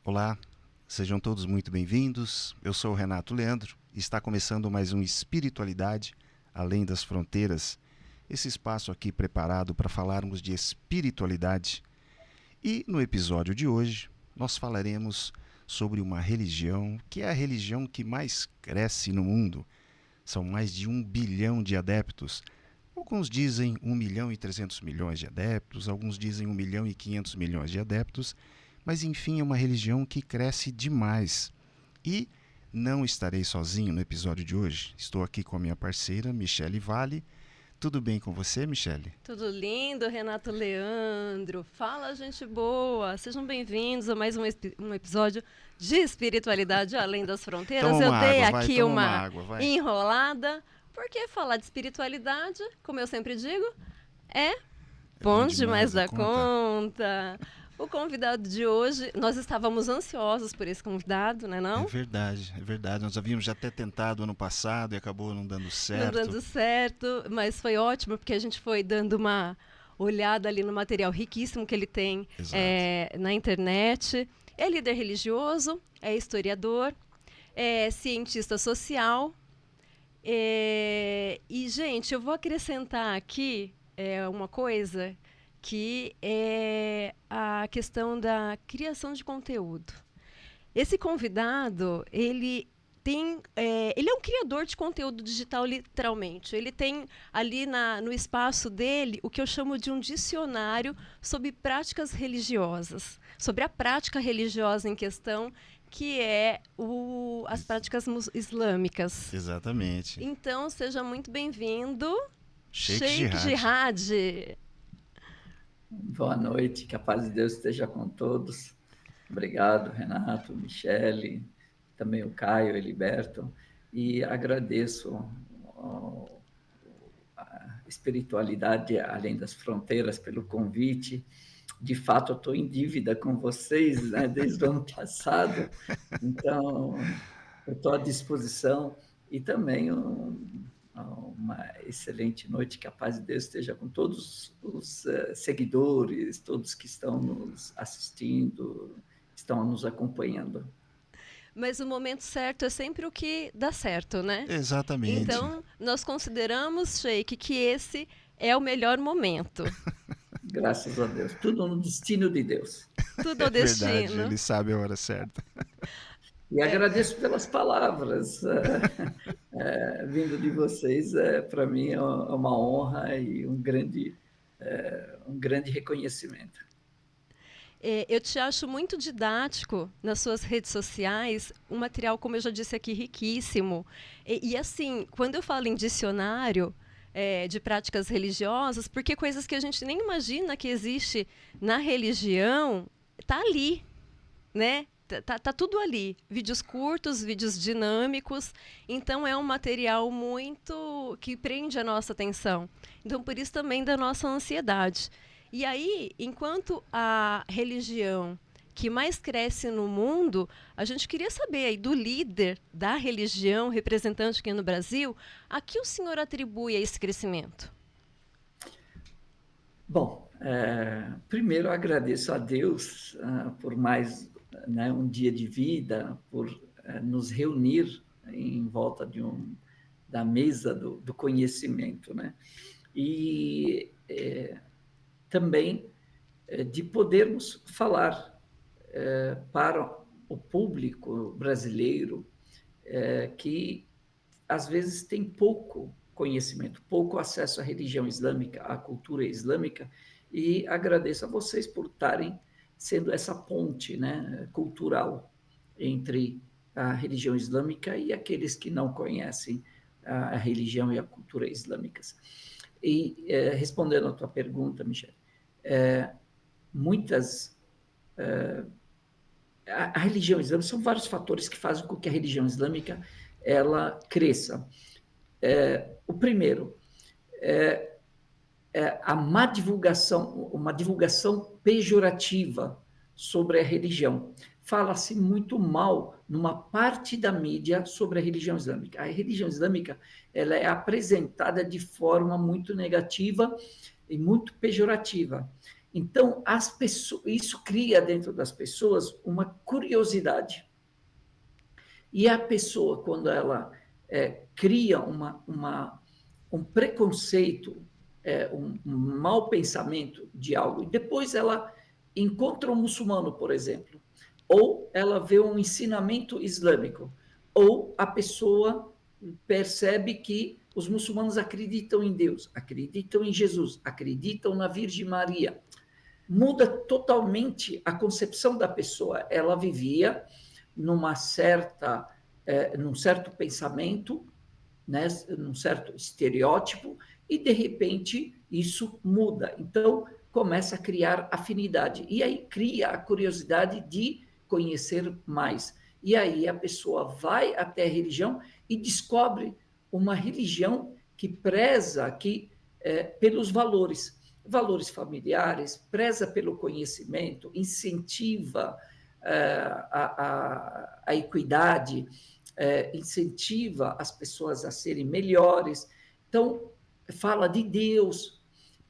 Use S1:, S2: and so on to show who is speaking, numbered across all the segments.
S1: Olá, sejam todos muito bem-vindos. Eu sou o Renato Leandro e está começando mais um Espiritualidade Além das Fronteiras. Esse espaço aqui preparado para falarmos de espiritualidade. E no episódio de hoje nós falaremos sobre uma religião que é a religião que mais cresce no mundo. São mais de 1 bilhão de adeptos. Alguns dizem 1 milhão e 300 milhões de adeptos, alguns dizem 1 milhão e 500 milhões de adeptos, mas enfim é uma religião que cresce demais. E não estarei sozinho no episódio de hoje. Estou aqui com a minha parceira, Michele Vale. Tudo bem com você, Michele?
S2: Tudo lindo, Renato Leandro. Fala, gente boa. Sejam bem-vindos a mais um episódio de Espiritualidade Além das Fronteiras.
S1: Toma
S2: Eu
S1: uma
S2: dei
S1: água, vai,
S2: aqui
S1: toma uma
S2: uma
S1: água, vai.
S2: enrolada, porque falar de espiritualidade, como eu sempre digo, é
S1: bom
S2: bom demais
S1: da
S2: da conta. O convidado de hoje, nós estávamos ansiosos por esse convidado, né, não?
S1: É verdade. Nós havíamos já até tentado ano passado e acabou não dando certo.
S2: Não dando certo, mas foi ótimo porque a gente foi dando uma olhada ali no material riquíssimo que ele tem na internet. É líder religioso, é historiador, é cientista social. E, gente, eu vou acrescentar aqui uma coisa que é a questão da criação de conteúdo. Esse convidado, ele é um criador de conteúdo digital, literalmente. Ele tem ali no espaço dele o que eu chamo de um dicionário sobre práticas religiosas, sobre a prática religiosa em questão, que é as práticas islâmicas.
S1: Exatamente.
S2: Então, seja muito bem-vindo,
S1: Sheikh
S2: Jihad.
S3: Boa noite, que a paz de Deus esteja com todos. Obrigado, Renato, Michele, também o Caio, Eliberto, e agradeço a espiritualidade além das fronteiras pelo convite. De fato, eu estou em dívida com vocês, né, desde o ano passado, então eu estou à disposição e também uma excelente noite, que a paz de Deus esteja com todos os seguidores, todos que estão nos assistindo, estão nos acompanhando.
S2: Mas o momento certo é sempre o que dá certo, né?
S1: Exatamente.
S2: Então, nós consideramos, Sheikh, que esse é o melhor momento.
S3: Graças a Deus. Tudo no destino de Deus.
S2: Tudo ao destino.
S1: Verdade, ele sabe a hora certa.
S3: E agradeço pelas palavras vindo de vocês. Para mim é uma honra e um grande reconhecimento.
S2: Eu te acho muito didático nas suas redes sociais, um material, como eu já disse aqui, riquíssimo. E assim, quando eu falo em dicionário de práticas religiosas, porque coisas que a gente nem imagina que existe na religião, tá ali, né? Tá tudo ali. Vídeos curtos, vídeos dinâmicos. Então, é um material muito que prende a nossa atenção. Então, por isso também da nossa ansiedade. E aí, enquanto a religião que mais cresce no mundo, a gente queria saber aí do líder da religião, representante aqui no Brasil, a que o senhor atribui a esse crescimento?
S3: Bom, primeiro agradeço a Deus por mais um dia de vida, por nos reunir em volta da mesa do conhecimento, né? E também de podermos falar para o público brasileiro que às vezes tem pouco conhecimento, pouco acesso à religião islâmica, à cultura islâmica, e agradeço a vocês por estarem sendo essa ponte, né, cultural entre a religião islâmica e aqueles que não conhecem a religião e a cultura islâmicas. E respondendo à tua pergunta, Michele, a religião islâmica, são vários fatores que fazem com que a religião islâmica ela cresça. O primeiro é a má divulgação, uma divulgação pejorativa sobre a religião. Fala-se muito mal numa parte da mídia sobre a religião islâmica. A religião islâmica ela é apresentada de forma muito negativa e muito pejorativa. Então, isso cria dentro das pessoas uma curiosidade. E a pessoa, quando ela cria um preconceito, um mau pensamento de algo, e depois ela encontra um muçulmano, por exemplo, ou ela vê um ensinamento islâmico, ou a pessoa percebe que os muçulmanos acreditam em Deus, acreditam em Jesus, acreditam na Virgem Maria. Muda totalmente a concepção da pessoa. Ela vivia num certo pensamento, né, num certo estereótipo, e de repente isso muda. Então começa a criar afinidade, e aí cria a curiosidade de conhecer mais. E aí a pessoa vai até a religião e descobre uma religião que preza pelos valores familiares, preza pelo conhecimento, incentiva a equidade, incentiva as pessoas a serem melhores. Então, fala de Deus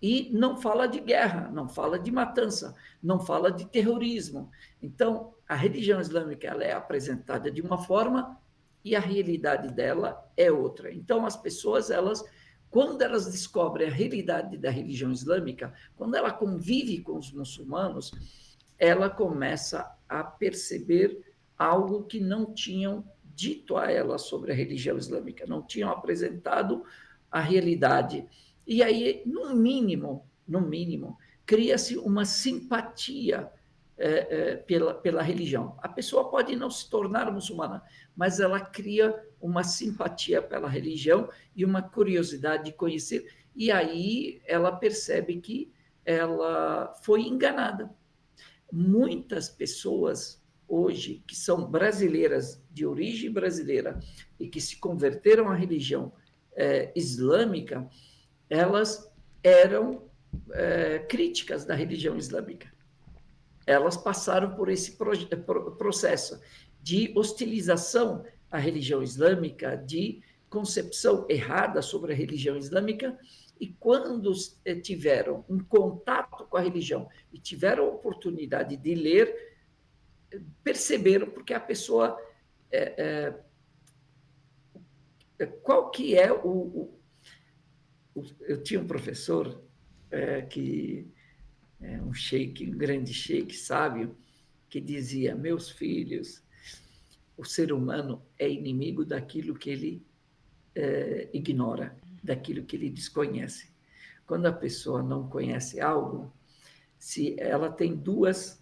S3: e não fala de guerra, não fala de matança, não fala de terrorismo. Então, a religião islâmica ela é apresentada de uma forma e a realidade dela é outra. Então, as pessoas, quando elas descobrem a realidade da religião islâmica, quando ela convive com os muçulmanos, ela começa a perceber algo que não tinham dito a ela sobre a religião islâmica, não tinham apresentado a realidade. E aí, no mínimo, cria-se uma simpatia pela religião. A pessoa pode não se tornar muçulmana, mas ela cria uma simpatia pela religião e uma curiosidade de conhecer, e aí ela percebe que ela foi enganada. Muitas pessoas hoje que são brasileiras, de origem brasileira, e que se converteram à religião islâmica, elas eram críticas da religião islâmica. Elas passaram por esse processo de hostilização à religião islâmica, de concepção errada sobre a religião islâmica, e quando tiveram um contato com a religião e tiveram a oportunidade de ler, perceberam, porque a pessoa... qual que é eu tinha um professor que é um sheik, um grande sheik sábio, que dizia: meus filhos, o ser humano é inimigo daquilo que ele ignora, daquilo que ele desconhece. Quando a pessoa não conhece algo, se ela tem duas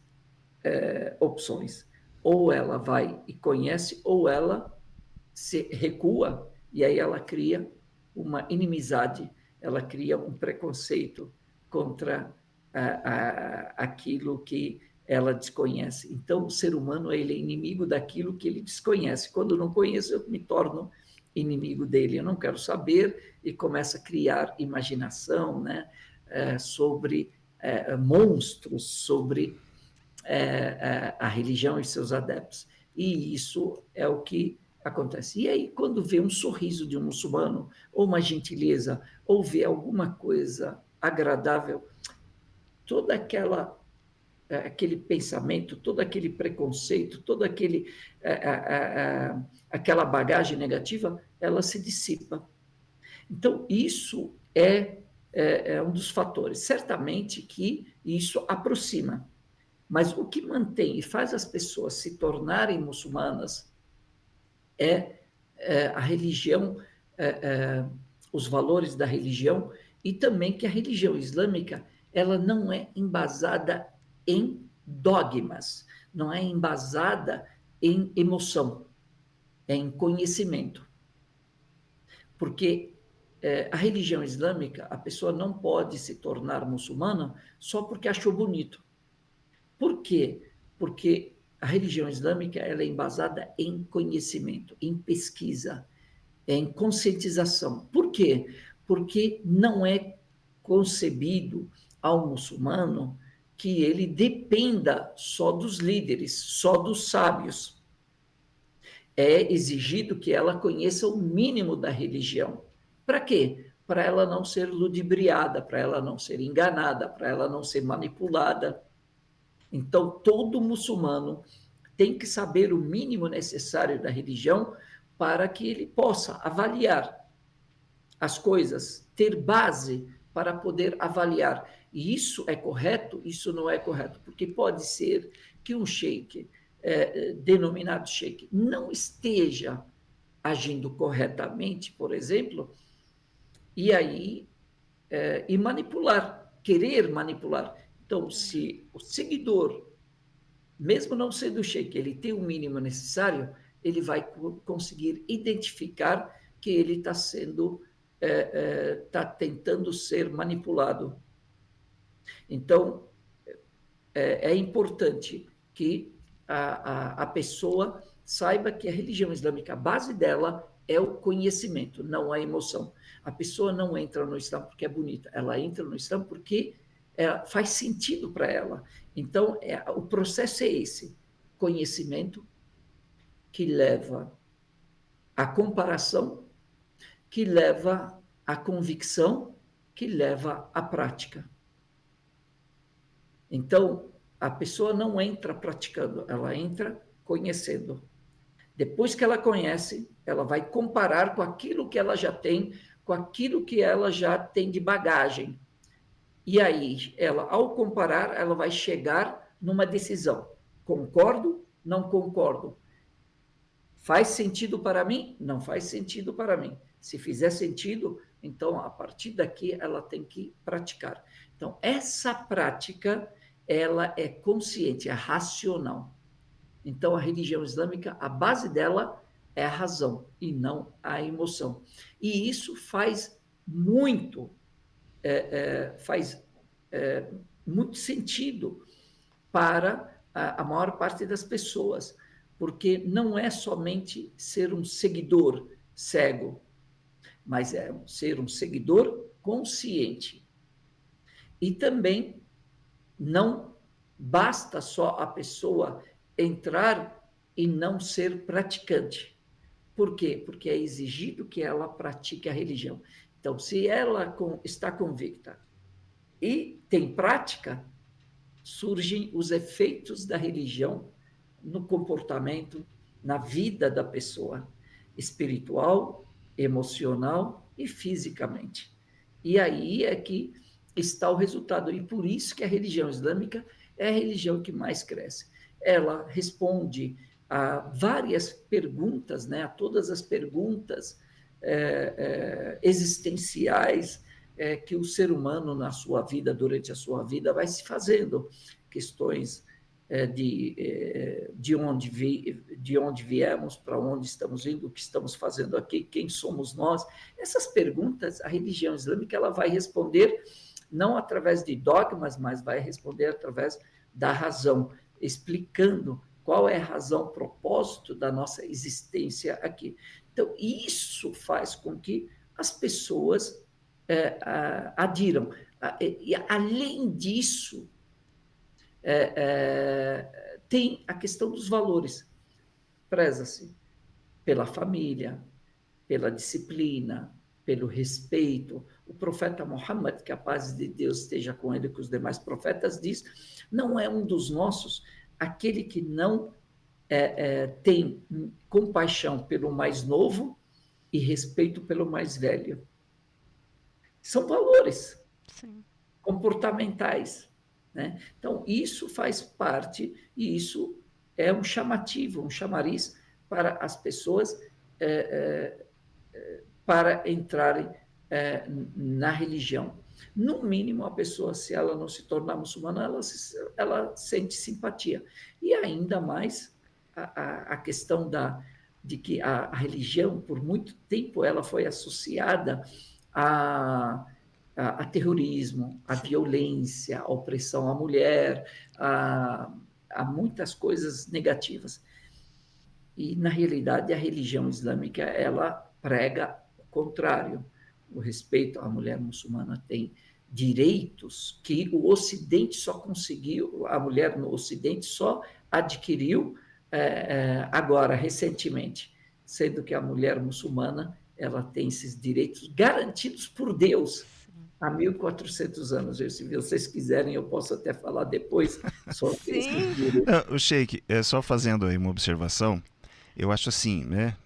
S3: opções: ou ela vai e conhece, ou ela se recua, e aí ela cria uma inimizade, ela cria um preconceito contra aquilo que ela desconhece. Então, o ser humano ele é inimigo daquilo que ele desconhece. Quando eu não conheço, eu me torno inimigo dele. Eu não quero saber, e começa a criar imaginação, né, sobre monstros, sobre a religião e seus adeptos. E isso é o que acontece. E aí, quando vê um sorriso de um muçulmano, ou uma gentileza, ou vê alguma coisa agradável, todo aquele pensamento, todo aquele preconceito, aquela bagagem negativa, ela se dissipa. Então, isso é um dos fatores. Certamente que isso aproxima, mas o que mantém e faz as pessoas se tornarem muçulmanas a religião, os valores da religião, e também que a religião islâmica ela não é embasada em dogmas, não é embasada em emoção, é em conhecimento. Porque a religião islâmica, a pessoa não pode se tornar muçulmana só porque achou bonito. Por quê? Porque a religião islâmica ela é embasada em conhecimento, em pesquisa, em conscientização. Por quê? Porque não é concebido ao muçulmano que ele dependa só dos líderes, só dos sábios. É exigido que ela conheça o mínimo da religião. Para quê? para ela não ser ludibriada, para ela não ser enganada, para ela não ser manipulada. Então, todo muçulmano tem que saber o mínimo necessário da religião para que ele possa avaliar as coisas, ter base para poder avaliar. E isso é correto, isso não é correto, porque pode ser que um sheik, denominado sheik, não esteja agindo corretamente, por exemplo, e aí e manipular, querer manipular. Então, se o seguidor, mesmo não sendo sheik, ele tem o mínimo necessário, ele vai conseguir identificar que ele está sendo está tentando ser manipulado. Então, é importante que a pessoa saiba que a religião islâmica, a base dela é o conhecimento, não a emoção. A pessoa não entra no Islã porque é bonita, ela entra no Islã porque faz sentido para ela. Então, o processo é esse: conhecimento que leva à comparação, que leva à convicção, que leva à prática. Então, a pessoa não entra praticando, ela entra conhecendo. Depois que ela conhece, ela vai comparar com aquilo que ela já tem, com aquilo que ela já tem de bagagem. E aí, ela, ao comparar, ela vai chegar numa decisão. Concordo? Não concordo. Faz sentido para mim? Não faz sentido para mim. Se fizer sentido, então, a partir daqui, ela tem que praticar. Então, essa prática, ela é consciente, é racional. Então, a religião islâmica, a base dela é a razão e não a emoção. E isso faz muito, muito sentido para a maior parte das pessoas, porque não é somente ser um seguidor cego, mas é ser um seguidor consciente. E também não basta só a pessoa entrar e não ser praticante. Por quê? Porque é exigido que ela pratique a religião. Então, se ela está convicta e tem prática, surgem os efeitos da religião no comportamento, na vida da pessoa, espiritual, emocional e fisicamente. E aí é que está o resultado. E por isso que a religião islâmica é a religião que mais cresce. Ela responde a várias perguntas, né, a todas as perguntas existenciais que o ser humano na sua vida, durante a sua vida, vai se fazendo. Questões de onde viemos, para onde estamos indo, o que estamos fazendo aqui, quem somos nós. Essas perguntas, a religião islâmica ela vai responder não através de dogmas, mas vai responder através da razão, explicando qual é a razão, o propósito da nossa existência aqui. Então, isso faz com que as pessoas adiram. E, além disso, tem a questão dos valores. Preza-se pela família, pela disciplina, pelo respeito. O profeta Muhammad, que a paz de Deus esteja com ele e com os demais profetas, diz: não é um dos nossos aquele que não tem compaixão pelo mais novo e respeito pelo mais velho. São valores comportamentais. Né? Então, isso faz parte, e isso é um chamativo, um chamariz para as pessoas para entrarem na religião. No mínimo, a pessoa, se ela não se tornar muçulmana, ela sente simpatia. E ainda mais a questão de que a religião, por muito tempo, ela foi associada a terrorismo, a violência, a opressão à mulher, a muitas coisas negativas. E, na realidade, a religião islâmica, ela prega o contrário. O respeito à mulher muçulmana tem direitos que o Ocidente só conseguiu, a mulher no Ocidente só adquiriu agora, recentemente, sendo que a mulher muçulmana ela tem esses direitos garantidos por Deus há 1.400 anos. Se vocês quiserem, eu posso até falar depois sobre esses
S2: Sim,
S3: direitos.
S1: O Sheik, só fazendo aí uma observação, eu acho assim, né?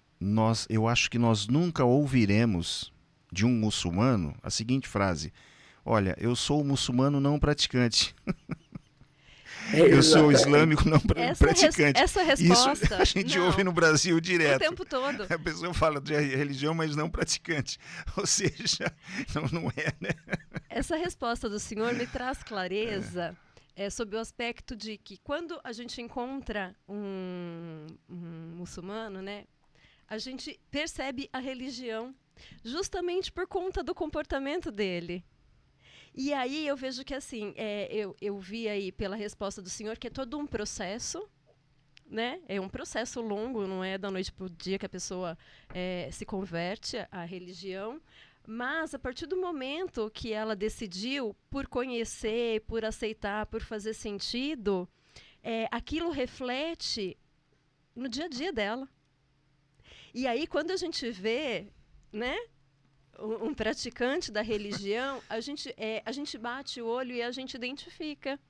S1: Eu acho que nós nunca ouviremos de um muçulmano a seguinte frase: olha, eu sou muçulmano não praticante. Eu sou
S3: Exatamente.
S1: islâmico não praticante.
S2: essa
S1: Isso a
S2: resposta,
S1: gente ouve
S2: não,
S1: no Brasil
S2: o
S1: direto.
S2: tempo todo.
S1: A pessoa fala de religião, mas não praticante. Ou seja, não é, né?
S2: Essa resposta do senhor me traz clareza sobre o aspecto de que quando a gente encontra um muçulmano, né, a gente percebe a religião justamente por conta do comportamento dele. E aí eu vejo que assim, eu vi aí pela resposta do senhor que é todo um processo, né? É um processo longo, não é da noite para o dia que a pessoa se converte à religião. Mas a partir do momento que ela decidiu por conhecer, por aceitar, por fazer sentido, aquilo reflete no dia a dia dela. E aí quando a gente vê, né, um praticante da religião, a gente bate o olho e a gente identifica.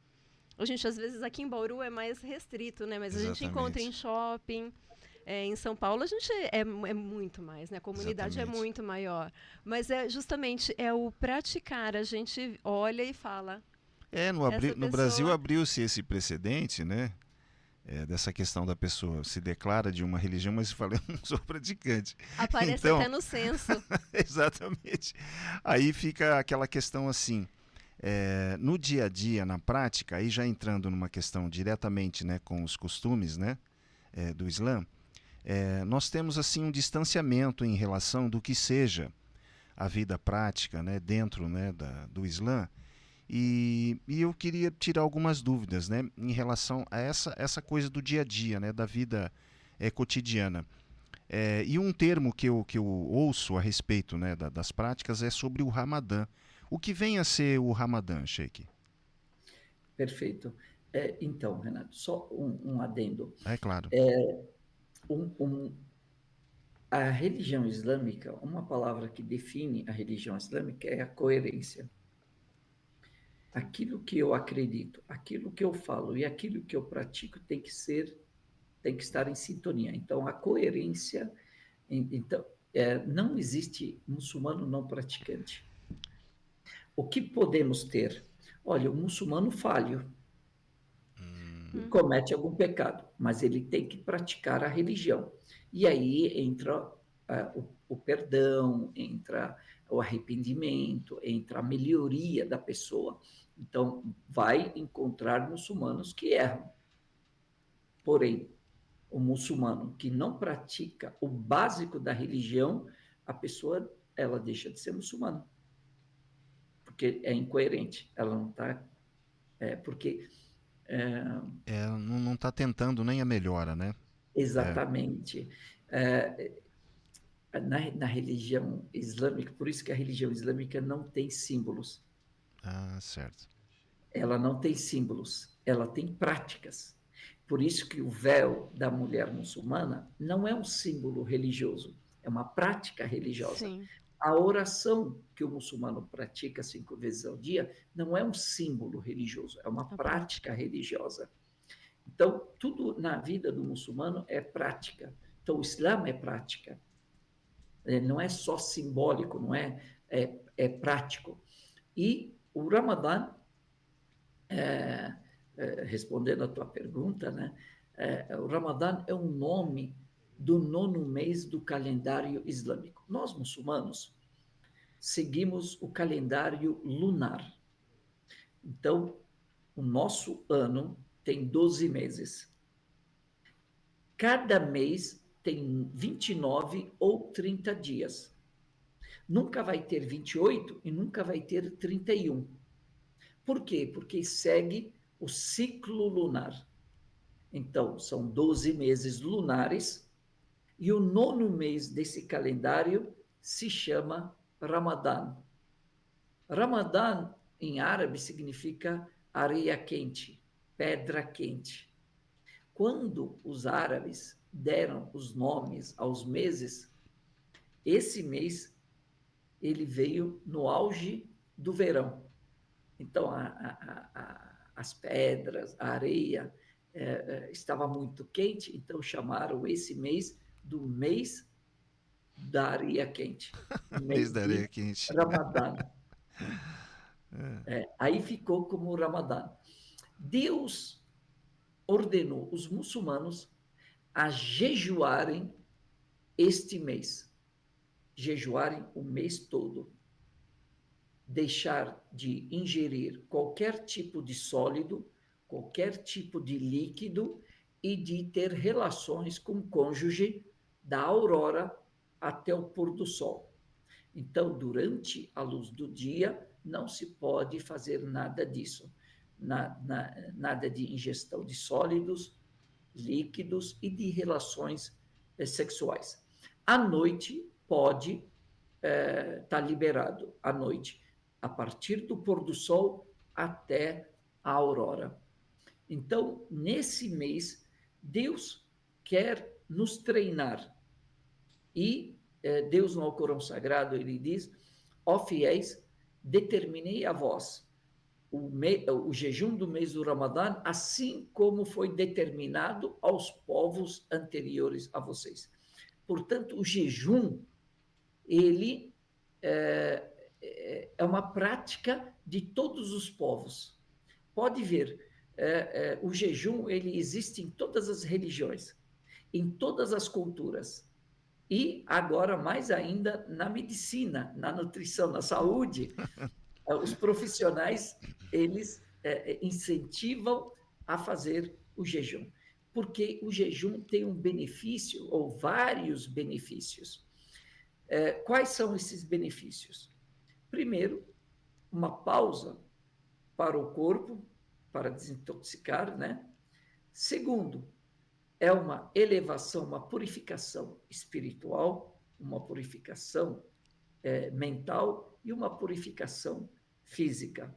S2: A gente, às vezes, aqui em Bauru é mais restrito, né? Mas a gente encontra em
S1: Exatamente.
S2: shopping. Em São Paulo a gente é muito mais, né? A comunidade é
S1: Exatamente.
S2: muito maior. Mas justamente o praticar. A gente olha e fala, essa
S1: No Brasil
S2: pessoa...
S1: abriu-se esse precedente, né? Dessa questão da pessoa se declara de uma religião, mas fala, eu não sou praticante.
S2: Aparece
S1: Então,
S2: até no censo.
S1: exatamente. Aí fica aquela questão assim, no dia a dia, na prática, aí já entrando numa questão diretamente, né, com os costumes, né, do Islã, nós temos assim um distanciamento em relação do que seja a vida prática, né, dentro, né, do Islã. E eu queria tirar algumas dúvidas, né, em relação a essa coisa do dia a dia, né, da vida cotidiana. E um termo que eu ouço a respeito, né, das práticas é sobre o Ramadã. O que vem a ser o Ramadã, Sheik?
S3: Perfeito. Então, Renato, só um adendo.
S1: É claro.
S3: Um, um, a religião islâmica, uma palavra que define a religião islâmica é a coerência. Aquilo que eu acredito, aquilo que eu falo e aquilo que eu pratico tem que estar em sintonia. Então, a coerência, então, não existe muçulmano não praticante. O que podemos ter? Olha, o muçulmano falho,
S2: Uhum.
S3: comete algum pecado, mas ele tem que praticar a religião. E aí entra o perdão, entra o arrependimento, entra a melhoria da pessoa. Então, vai encontrar muçulmanos que erram. Porém, o muçulmano que não pratica o básico da religião, a pessoa ela deixa de ser muçulmana, porque é incoerente. Ela não está. Porque
S1: Não está tentando nem a melhora, né? É.
S3: exatamente. É, na religião islâmica, por isso que a religião islâmica não tem símbolos.
S1: Ah, certo.
S3: Ela não tem símbolos, ela tem práticas. Por isso que o véu da mulher muçulmana não é um símbolo religioso, é uma prática religiosa.
S2: Sim,
S3: A oração que o muçulmano pratica 5 vezes ao dia não é um símbolo religioso, é uma
S2: a
S3: prática
S2: prática.
S3: religiosa. Então, tudo na vida do muçulmano é prática. Então, o Islã é prática. Não é só simbólico, não é prático. E o Ramadã, respondendo a tua pergunta, né, o Ramadã é um nome do 9º mês do calendário islâmico. Nós, muçulmanos, seguimos o calendário lunar. Então, o nosso ano tem 12 meses. Cada mês tem 29 ou 30 dias. Nunca vai ter 28 e nunca vai ter 31. Por quê? Porque segue o ciclo lunar. Então, são 12 meses lunares e o 9º mês desse calendário se chama Ramadã. Ramadã, em árabe, significa areia quente, pedra quente. Quando os árabes deram os nomes aos meses, esse mês ele veio no auge do verão. Então, as pedras, a areia estava muito quente, então chamaram esse mês do mês da areia quente, o
S1: Mês
S3: mês
S1: da
S3: de
S1: areia quente.
S3: Ramadã. Aí ficou como Ramadã. Deus ordenou os muçulmanos a jejuarem este mês, jejuarem o mês todo, deixar de ingerir qualquer tipo de sólido, qualquer tipo de líquido e de ter relações com o cônjuge da aurora até o pôr do sol. Então, durante a luz do dia, não se pode fazer nada disso. Nada de ingestão de sólidos, líquidos e de relações sexuais. À noite, pode estar liberado, à noite, a partir do pôr do sol até a aurora. Então, nesse mês, Deus quer nos treinar. E Deus, no Alcorão Sagrado, ele diz: ó fiéis, determinei a vós o jejum do mês do Ramadã, assim como foi determinado aos povos anteriores a vocês. Portanto, o jejum, ele é uma prática de todos os povos. Pode ver, o jejum, ele existe em todas as religiões, em todas as culturas. E agora, mais ainda, na medicina, na nutrição, na saúde, os profissionais, eles incentivam a fazer o jejum. Porque o jejum tem um benefício, ou vários benefícios. Quais são esses benefícios? Primeiro, uma pausa para o corpo, para desintoxicar, né? Segundo, é uma elevação, uma purificação espiritual, uma purificação mental e uma purificação física.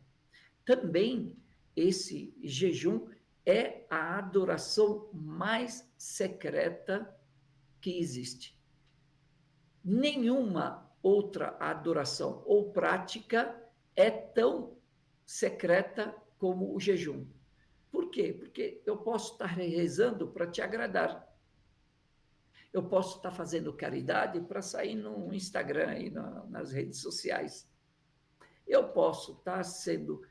S3: Também esse jejum é a adoração mais secreta que existe. Nenhuma outra adoração ou prática é tão secreta como o jejum. Por quê? Porque eu posso estar rezando para te agradar. Eu posso estar fazendo caridade para sair no Instagram e nas redes sociais. Eu posso estar sendo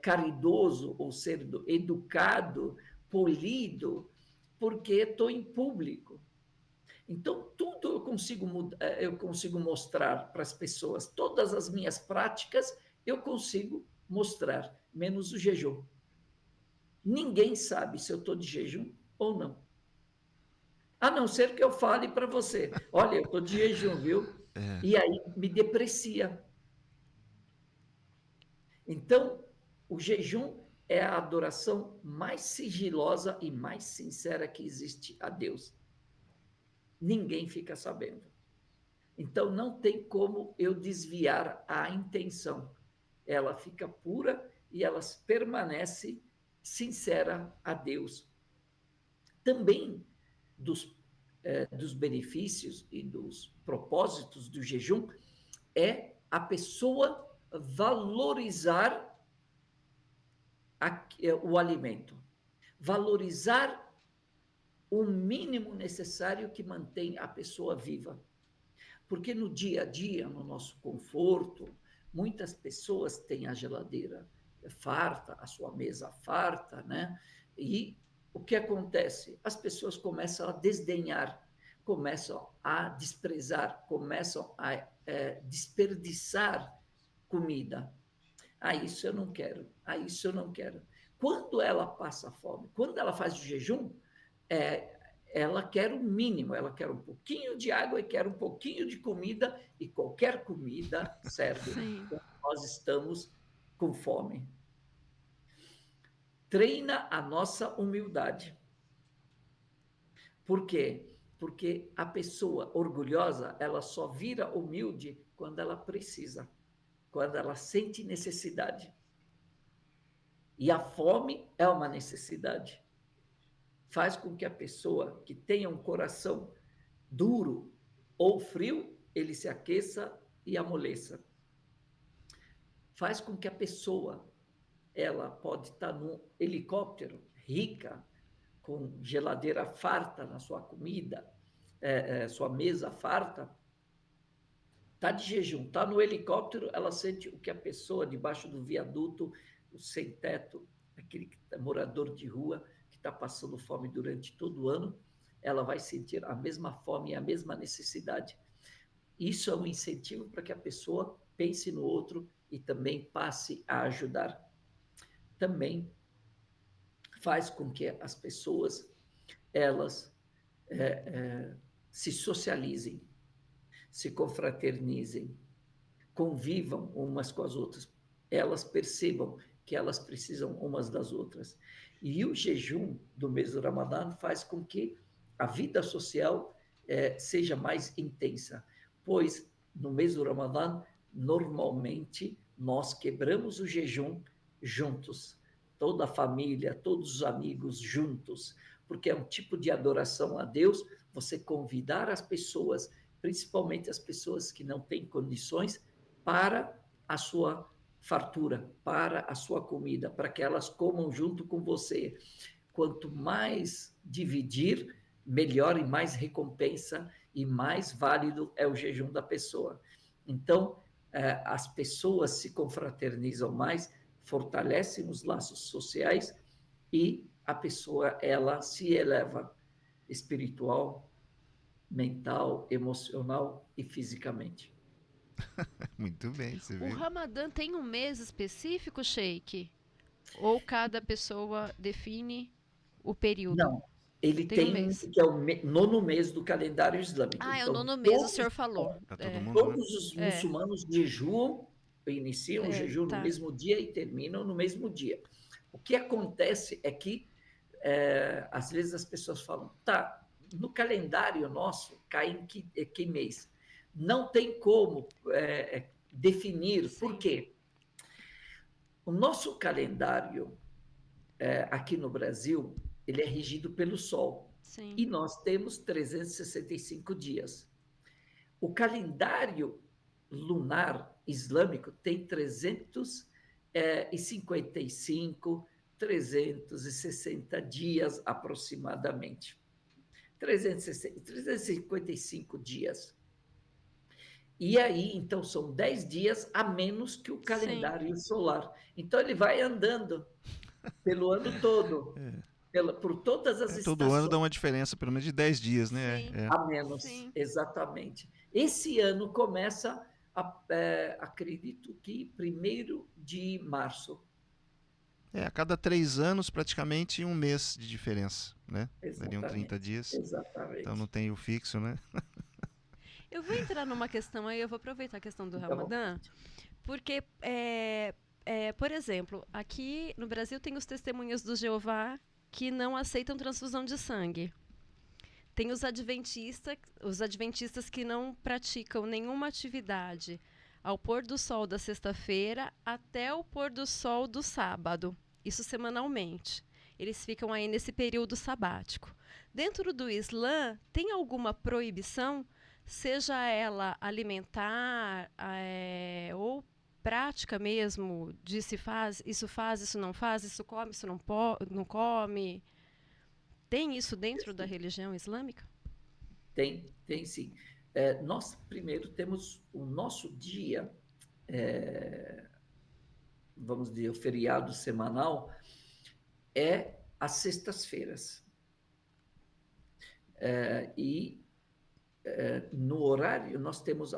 S3: caridoso ou sendo educado, polido, porque estou em público. Então, tudo eu consigo mostrar para as pessoas, todas as minhas práticas eu consigo mostrar, menos o jejum. Ninguém sabe se eu estou de jejum ou não. A não ser que eu fale para você, olha, eu estou de jejum, viu? E aí me deprecia. Então, o jejum é a adoração mais sigilosa e mais sincera que existe a Deus. Ninguém fica sabendo. Então, não tem como eu desviar a intenção. Ela fica pura e ela permanece sincera a Deus. Também dos benefícios e dos propósitos do jejum é a pessoa valorizar o alimento, valorizar o mínimo necessário que mantém a pessoa viva. Porque no dia a dia, no nosso conforto, muitas pessoas têm a geladeira farta, a sua mesa farta, né? E o que acontece? As pessoas começam a desdenhar, começam a desprezar, começam a desperdiçar comida. Ah, isso eu não quero. Ah, isso eu não quero. Quando ela passa fome, quando ela faz o jejum, ela quer o mínimo, ela quer um pouquinho de água e quer um pouquinho de comida, e qualquer comida serve. Quando nós estamos com fome. Treina a nossa humildade. Por quê? Porque a pessoa orgulhosa, ela só vira humilde quando ela precisa, quando ela sente necessidade. E a fome é uma necessidade. Faz com que a pessoa que tenha um coração duro ou frio, ele se aqueça e amoleça. Faz com que a pessoa, ela pode estar num helicóptero, rica, com geladeira farta na sua comida, sua mesa farta, está de jejum, está no helicóptero, ela sente o que a pessoa debaixo do viaduto, o sem-teto, aquele morador de rua que está passando fome durante todo o ano, ela vai sentir a mesma fome e a mesma necessidade. Isso é um incentivo para que a pessoa pense no outro e também passe a ajudar. Também faz com que as pessoas, elas se socializem, se confraternizem, convivam umas com as outras, elas percebam que elas precisam umas das outras. E o jejum do mês do Ramadã faz com que a vida social seja mais intensa, pois no mês do Ramadã, normalmente, nós quebramos o jejum juntos, toda a família, todos os amigos juntos, porque é um tipo de adoração a Deus, você convidar as pessoas, principalmente as pessoas que não têm condições, para a sua fartura, para a sua comida, para que elas comam junto com você. Quanto mais dividir, melhor e mais recompensa e mais válido é o jejum da pessoa. Então, as pessoas se confraternizam mais, fortalecem os laços sociais e a pessoa, ela se eleva espiritual, mental, emocional e fisicamente.
S1: Muito bem, você
S2: O
S1: viu?
S2: Ramadã tem um mês específico, Sheik? Ou cada pessoa define o período?
S3: Não, ele
S2: Tem um
S3: tem um
S2: mês.
S3: que é o nono mês do calendário islâmico.
S2: Ah, é o
S3: Então,
S2: nono mês, o senhor falou.
S1: Para todo
S2: É,
S1: mundo, né?
S3: todos os
S2: é,
S3: muçulmanos jejuam, iniciam o jejum no
S2: tá.
S3: mesmo dia e terminam no mesmo dia. O que acontece é que, às vezes, as pessoas falam, tá, no calendário nosso cai em que mês? Não tem como definir. Por
S2: Sim,
S3: quê? O nosso calendário aqui no Brasil, ele é regido pelo Sol.
S2: sim.
S3: E nós temos 365 dias. O calendário lunar islâmico tem 355, 360 dias aproximadamente. 355 dias. E aí, então, são 10 dias a menos que o
S2: Sim.
S3: calendário solar. Então, ele vai andando pelo ano todo, por todas as
S1: Todo ano dá
S3: estações.
S1: uma diferença, pelo menos de 10 dias, né?
S2: Sim.
S1: É.
S3: A menos,
S2: Sim.
S3: exatamente. Esse ano começa, acredito que 1º de março.
S1: A cada 3 anos, praticamente um mês de diferença, né? Dariam 30
S3: Exatamente,
S1: dias. Então não
S3: exatamente.
S1: tem o fixo, né?
S2: Eu vou entrar numa questão aí, eu vou aproveitar a questão do
S3: Fica à
S2: Ramadã,
S3: vontade.
S2: porque, por exemplo, aqui no Brasil tem os testemunhas do Jeová que não aceitam transfusão de sangue. Tem os adventistas que não praticam nenhuma atividade ao pôr do sol da sexta-feira até o pôr do sol do sábado. Isso semanalmente. Eles ficam aí nesse período sabático. Dentro do Islã, tem alguma proibição, seja ela alimentar ou prática mesmo, de se faz, isso não faz, isso come, isso não come? Tem isso dentro da religião islâmica?
S3: Tem sim. Nós, primeiro, temos o nosso dia, vamos dizer, o feriado semanal, é às sextas-feiras. E no horário, nós temos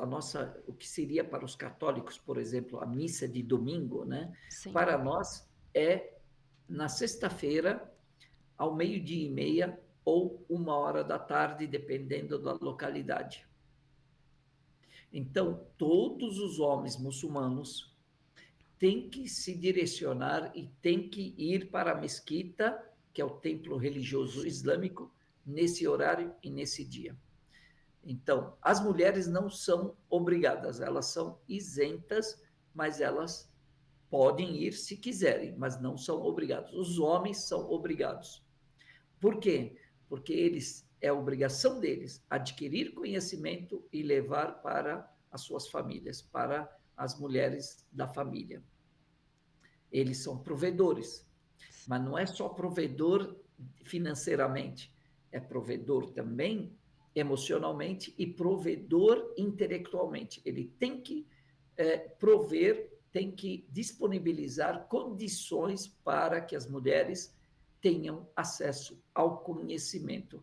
S3: o que seria para os católicos, por exemplo, a missa de domingo, né?
S2: Sim.
S3: Para nós é na sexta-feira, ao 12:30 ou 1 hora da tarde, dependendo da localidade. Então, todos os homens muçulmanos têm que se direcionar e têm que ir para a mesquita, que é o templo religioso islâmico, nesse horário e nesse dia. Então, as mulheres não são obrigadas, elas são isentas, mas elas podem ir se quiserem, mas não são obrigados. Os homens são obrigados. Por quê? Porque eles é obrigação deles adquirir conhecimento e levar para as suas famílias, para as mulheres da família. Eles são provedores, mas não é só provedor financeiramente, é provedor também emocionalmente e provedor intelectualmente. Ele tem que prover, tem que disponibilizar condições para que as mulheres tenham acesso ao conhecimento,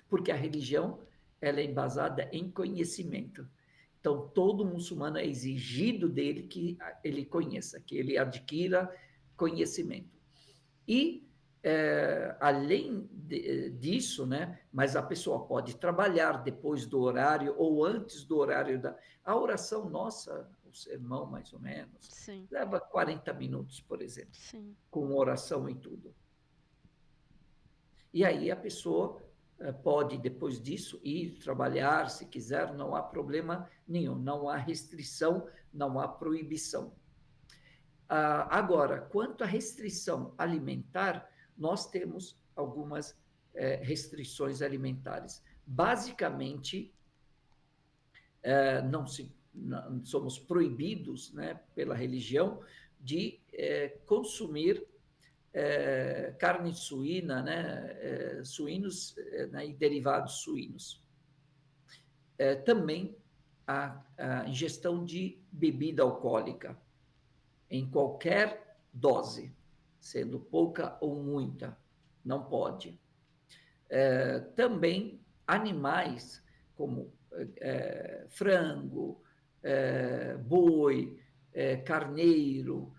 S3: porque a religião ela é embasada em conhecimento. Então, todo muçulmano é exigido dele que ele conheça, que ele adquira conhecimento. E, além disso, né, mas a pessoa pode trabalhar depois do horário ou antes do horário da... A oração nossa, o sermão mais ou menos,
S2: Sim.
S3: leva 40 minutos, por exemplo,
S2: Sim.
S3: com oração e tudo. E aí a pessoa pode, depois disso, ir trabalhar, se quiser, não há problema nenhum, não há restrição, não há proibição. Agora, quanto à restrição alimentar, nós temos algumas restrições alimentares. Basicamente, não somos proibidos, né, pela religião de consumir carne suína, né, suínos, né, e derivados suínos. Também a ingestão de bebida alcoólica, em qualquer dose, sendo pouca ou muita, não pode. Também animais como frango, boi, carneiro,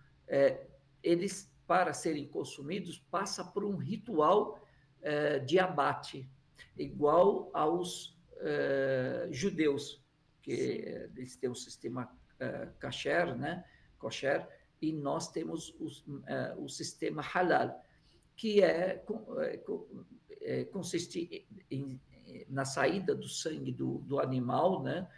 S3: eles, para serem consumidos, passa por um ritual de abate, igual aos judeus, que eles têm um sistema kasher, né? Kosher, e nós temos o sistema halal, que consiste na saída do sangue do animal, né,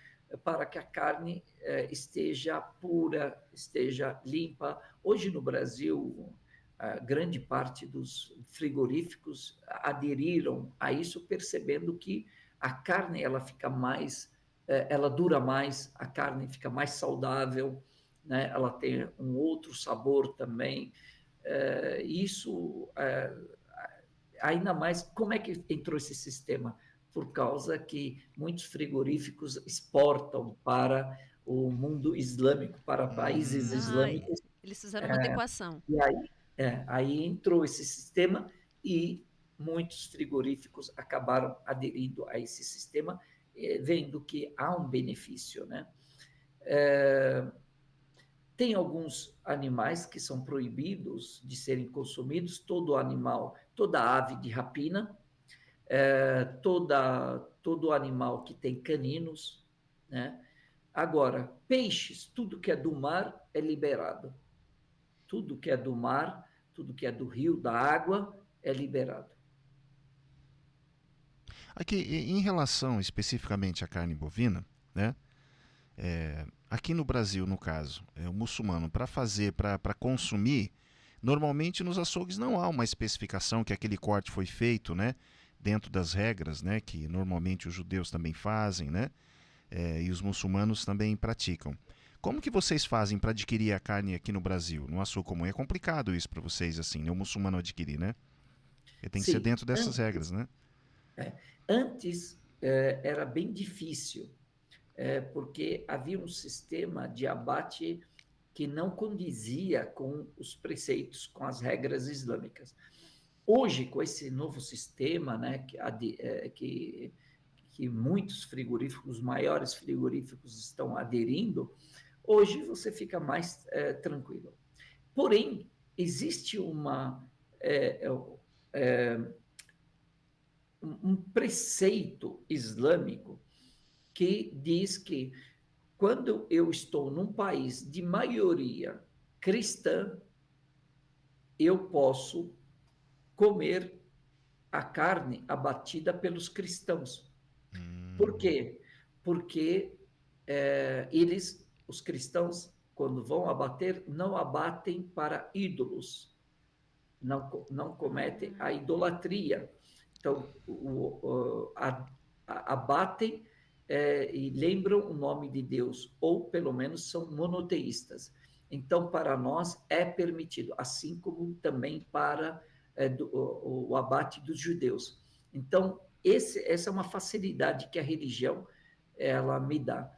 S3: para que a carne esteja pura, esteja limpa. Hoje no Brasil, a grande parte dos frigoríficos aderiram a isso, percebendo que a carne ela fica mais, ela dura mais, a carne fica mais saudável, né? Ela tem um outro sabor também. Isso, ainda mais, como é que entrou esse sistema? Por causa que muitos frigoríficos exportam para o mundo islâmico, para países islâmicos.
S2: Eles fizeram uma adequação.
S3: E aí entrou esse sistema e muitos frigoríficos acabaram aderindo a esse sistema, vendo que há um benefício, né? Tem alguns animais que são proibidos de serem consumidos, todo animal, toda ave de rapina, todo animal que tem caninos, né? Agora, peixes, tudo que é do mar é liberado. Tudo que é do mar, tudo que é do rio, da água, é liberado.
S1: Aqui, em relação especificamente à carne bovina, né? Aqui no Brasil, no caso, o muçulmano, para consumir, normalmente nos açougues não há uma especificação que aquele corte foi feito, né? Dentro das regras, né? Que normalmente os judeus também fazem, né? E os muçulmanos também praticam. Como que vocês fazem para adquirir a carne aqui no Brasil, no açougue comum? É complicado isso para vocês, assim, né? O muçulmano adquirir, né? Ele tem que ser dentro dessas regras, né?
S3: Antes era bem difícil, porque havia um sistema de abate que não condizia com os preceitos, com as regras islâmicas. Hoje, com esse novo sistema, né, que muitos frigoríficos, os maiores frigoríficos estão aderindo, hoje você fica mais tranquilo. Porém, existe um preceito islâmico que diz que quando eu estou num país de maioria cristã, eu posso comer a carne abatida pelos cristãos. Por quê? Porque os cristãos, quando vão abater, não abatem para ídolos, não cometem a idolatria. Então, abatem e lembram o nome de Deus, ou pelo menos são monoteístas. Então, para nós é permitido, assim como também para o abate dos judeus. Então, essa é uma facilidade que a religião ela me dá.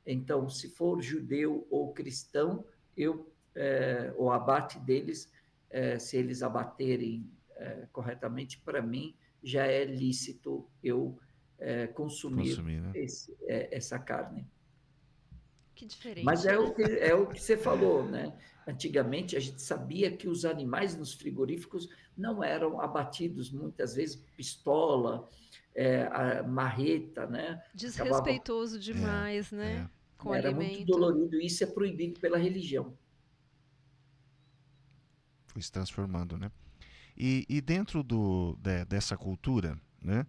S3: Então, se for judeu ou cristão, o abate deles, se eles abaterem corretamente, para mim já é lícito eu consumir
S1: né?
S3: essa carne.
S2: Que
S3: Mas
S2: diferente, né?
S3: é o que você falou, né? Antigamente a gente sabia que os animais nos frigoríficos não eram abatidos, muitas vezes pistola, a marreta, né? Acabava,
S2: Desrespeitoso
S1: É,
S2: demais, né?
S1: é.
S2: Com o
S3: era muito
S2: alimento.
S3: dolorido, e isso é proibido pela religião.
S1: Foi se transformando, né? E dentro dessa cultura, né?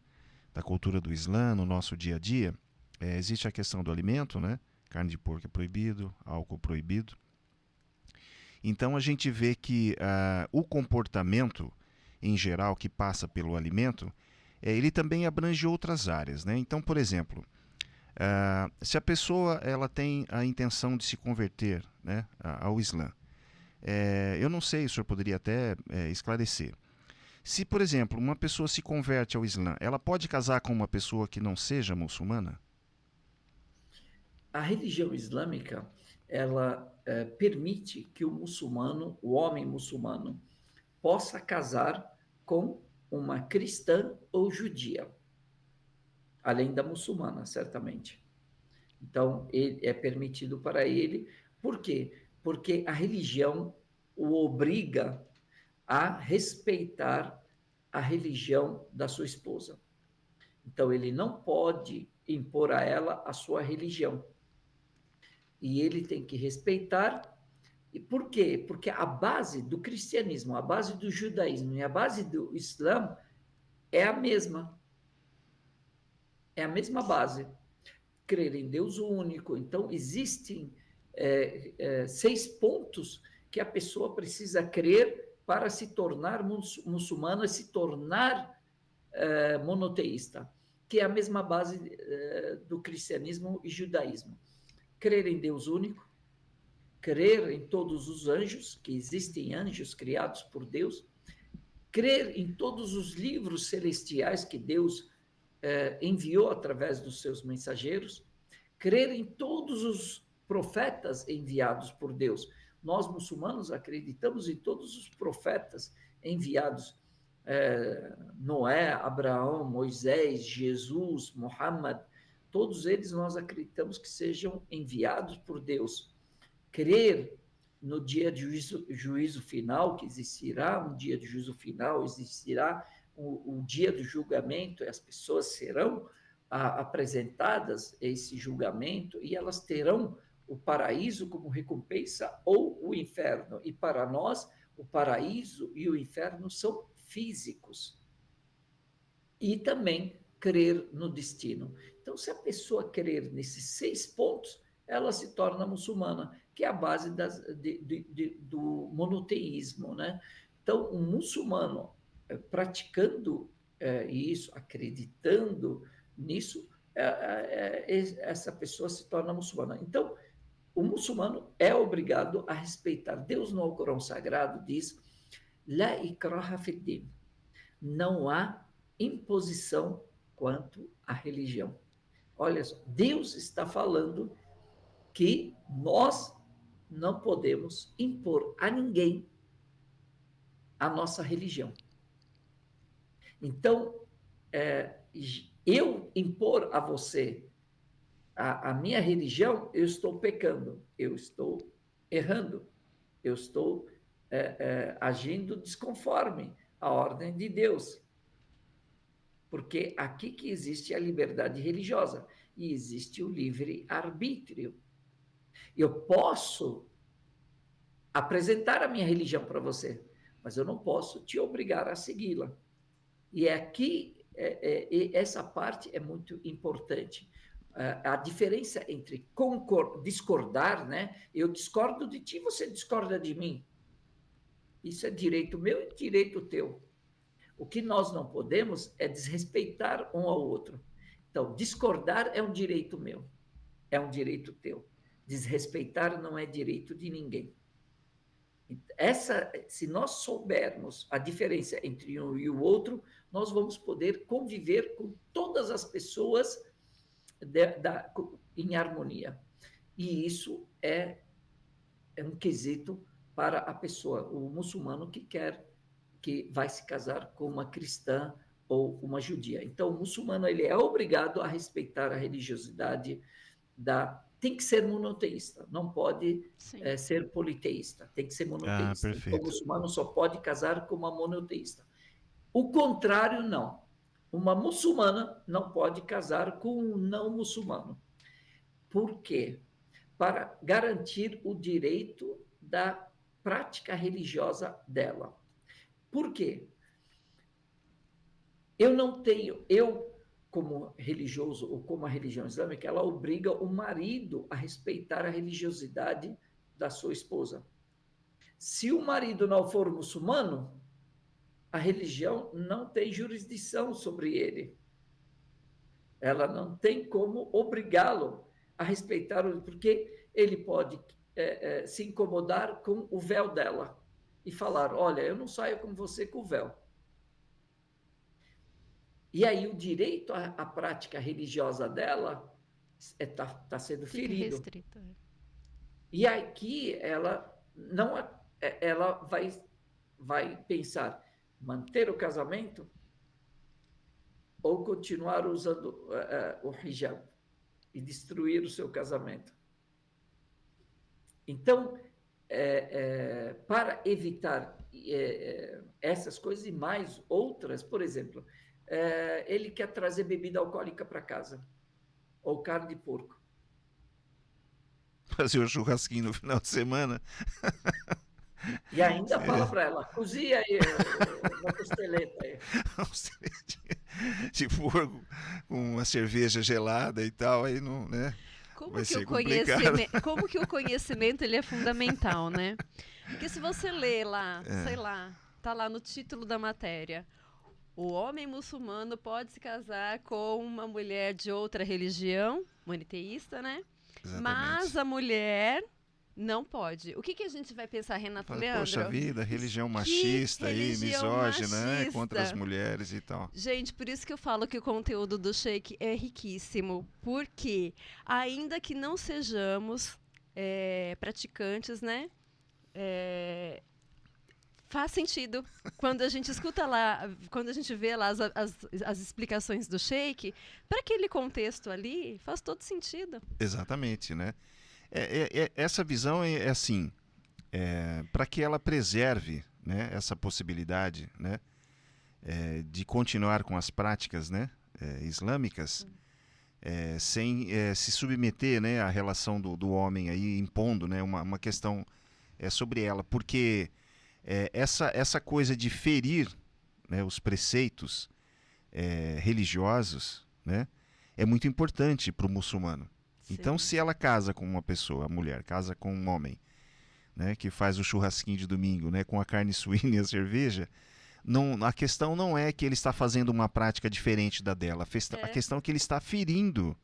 S1: Da cultura do Islã, no nosso dia a dia, existe a questão do alimento, né? Carne de porco é proibido, álcool proibido. Então a gente vê que o comportamento em geral que passa pelo alimento, ele também abrange outras áreas, né? Então, por exemplo, se a pessoa ela tem a intenção de se converter, né, ao Islã, eu não sei, o senhor poderia até esclarecer. Se, por exemplo, uma pessoa se converte ao Islã, ela pode casar com uma pessoa que não seja muçulmana?
S3: A religião islâmica, ela permite que o homem muçulmano, possa casar com uma cristã ou judia, além da muçulmana, certamente. Então, é permitido para ele. Por quê? Porque a religião o obriga a respeitar a religião da sua esposa. Então, ele não pode impor a ela a sua religião. E ele tem que respeitar. E por quê? Porque a base do cristianismo, a base do judaísmo e a base do islã é a mesma. É a mesma base. Crer em Deus único. Então, existem 6 pontos que a pessoa precisa crer para se tornar muçulmana, se tornar monoteísta, que é a mesma base do cristianismo e judaísmo. Crer em Deus único, crer em todos os anjos, que existem anjos criados por Deus, crer em todos os livros celestiais que Deus enviou através dos seus mensageiros, crer em todos os profetas enviados por Deus. Nós, muçulmanos, acreditamos em todos os profetas enviados. Noé, Abraão, Moisés, Jesus, Muhammad, todos eles nós acreditamos que sejam enviados por Deus. Crer no dia de juízo final, que existirá um dia de juízo final, existirá o dia do julgamento, e as pessoas serão apresentadas a esse julgamento e elas terão o paraíso como recompensa ou o inferno. E para nós, o paraíso e o inferno são físicos. E também crer no destino. Então, se a pessoa crer nesses 6 pontos, ela se torna muçulmana, que é a base do monoteísmo, né? Então, um muçulmano praticando isso, acreditando nisso, essa pessoa se torna muçulmana. Então, o muçulmano é obrigado a respeitar. Deus no Alcorão Sagrado diz: La ikraha fid-din. Não há imposição quanto à religião. Olha só, Deus está falando que nós não podemos impor a ninguém a nossa religião. Então, eu impor a você a minha religião, eu estou pecando, eu estou errando, eu estou agindo desconforme a ordem de Deus. Porque aqui que existe a liberdade religiosa e existe o livre-arbítrio. Eu posso apresentar a minha religião para você, mas eu não posso te obrigar a segui-la. E aqui, essa parte é muito importante. A diferença entre discordar, né? Eu discordo de ti, você discorda de mim. Isso é direito meu e direito teu. O que nós não podemos é desrespeitar um ao outro. Então, discordar é um direito meu, é um direito teu. Desrespeitar não é direito de ninguém. Se nós soubermos a diferença entre um e o outro, nós vamos poder conviver com todas as pessoas em harmonia. E isso é um quesito para a pessoa, o muçulmano que vai se casar com uma cristã ou uma judia. Então, o muçulmano ele é obrigado a respeitar a religiosidade tem que ser monoteísta, não pode ser politeísta, tem que ser monoteísta.
S1: Perfeito.
S3: Então, o muçulmano só pode casar com uma monoteísta. O contrário, não. Uma muçulmana não pode casar com um não muçulmano. Por quê? Para garantir o direito da prática religiosa dela. Por quê? Eu como religioso ou como a religião islâmica, ela obriga o marido a respeitar a religiosidade da sua esposa. Se o marido não for muçulmano, a religião não tem jurisdição sobre ele. Ela não tem como obrigá-lo a respeitar, porque ele pode se incomodar com o véu dela e falar, olha, eu não saio com você com o véu. E aí o direito à prática religiosa dela está sendo ferido.
S2: Restrito.
S3: E aqui ela vai pensar manter o casamento ou continuar usando o hijab e destruir o seu casamento. Então, para evitar essas coisas e mais outras, por exemplo, ele quer trazer bebida alcoólica para casa, ou carne de porco.
S1: Fazer o churrasquinho no final de semana.
S3: E ainda fala para ela, cozinha aí uma costeleta aí.
S1: De porco com uma cerveja gelada e tal, aí não, né?
S2: Como que o conhecimento ele é fundamental, né? Porque se você lê lá, sei lá, tá lá no título da matéria, o homem muçulmano pode se casar com uma mulher de outra religião, monoteísta, né?
S1: Exatamente.
S2: Mas a mulher não pode. O que a gente vai pensar, Renato Leandro?
S1: Poxa vida, religião machista aí, misógina, né? Contra as mulheres e tal.
S2: Gente, por isso que eu falo que o conteúdo do Sheikh é riquíssimo. Porque, ainda que não sejamos praticantes, né? Faz sentido. Quando a gente escuta lá, quando a gente vê lá as explicações do Sheikh, para aquele contexto ali, faz todo sentido.
S1: Exatamente, né? Essa visão é assim, para que ela preserve, né, essa possibilidade, né, de continuar com as práticas, né, islâmicas, sem se submeter, né, à relação do homem aí impondo, né, uma questão sobre ela, porque essa coisa de ferir, né, os preceitos religiosos, né, é muito importante para o muçulmano. Então, se ela casa com uma pessoa, a mulher casa com um homem, né, que faz o churrasquinho de domingo, né, com a carne suína e a cerveja, a questão não é que ele está fazendo uma prática diferente da dela. A questão é que ele está ferindo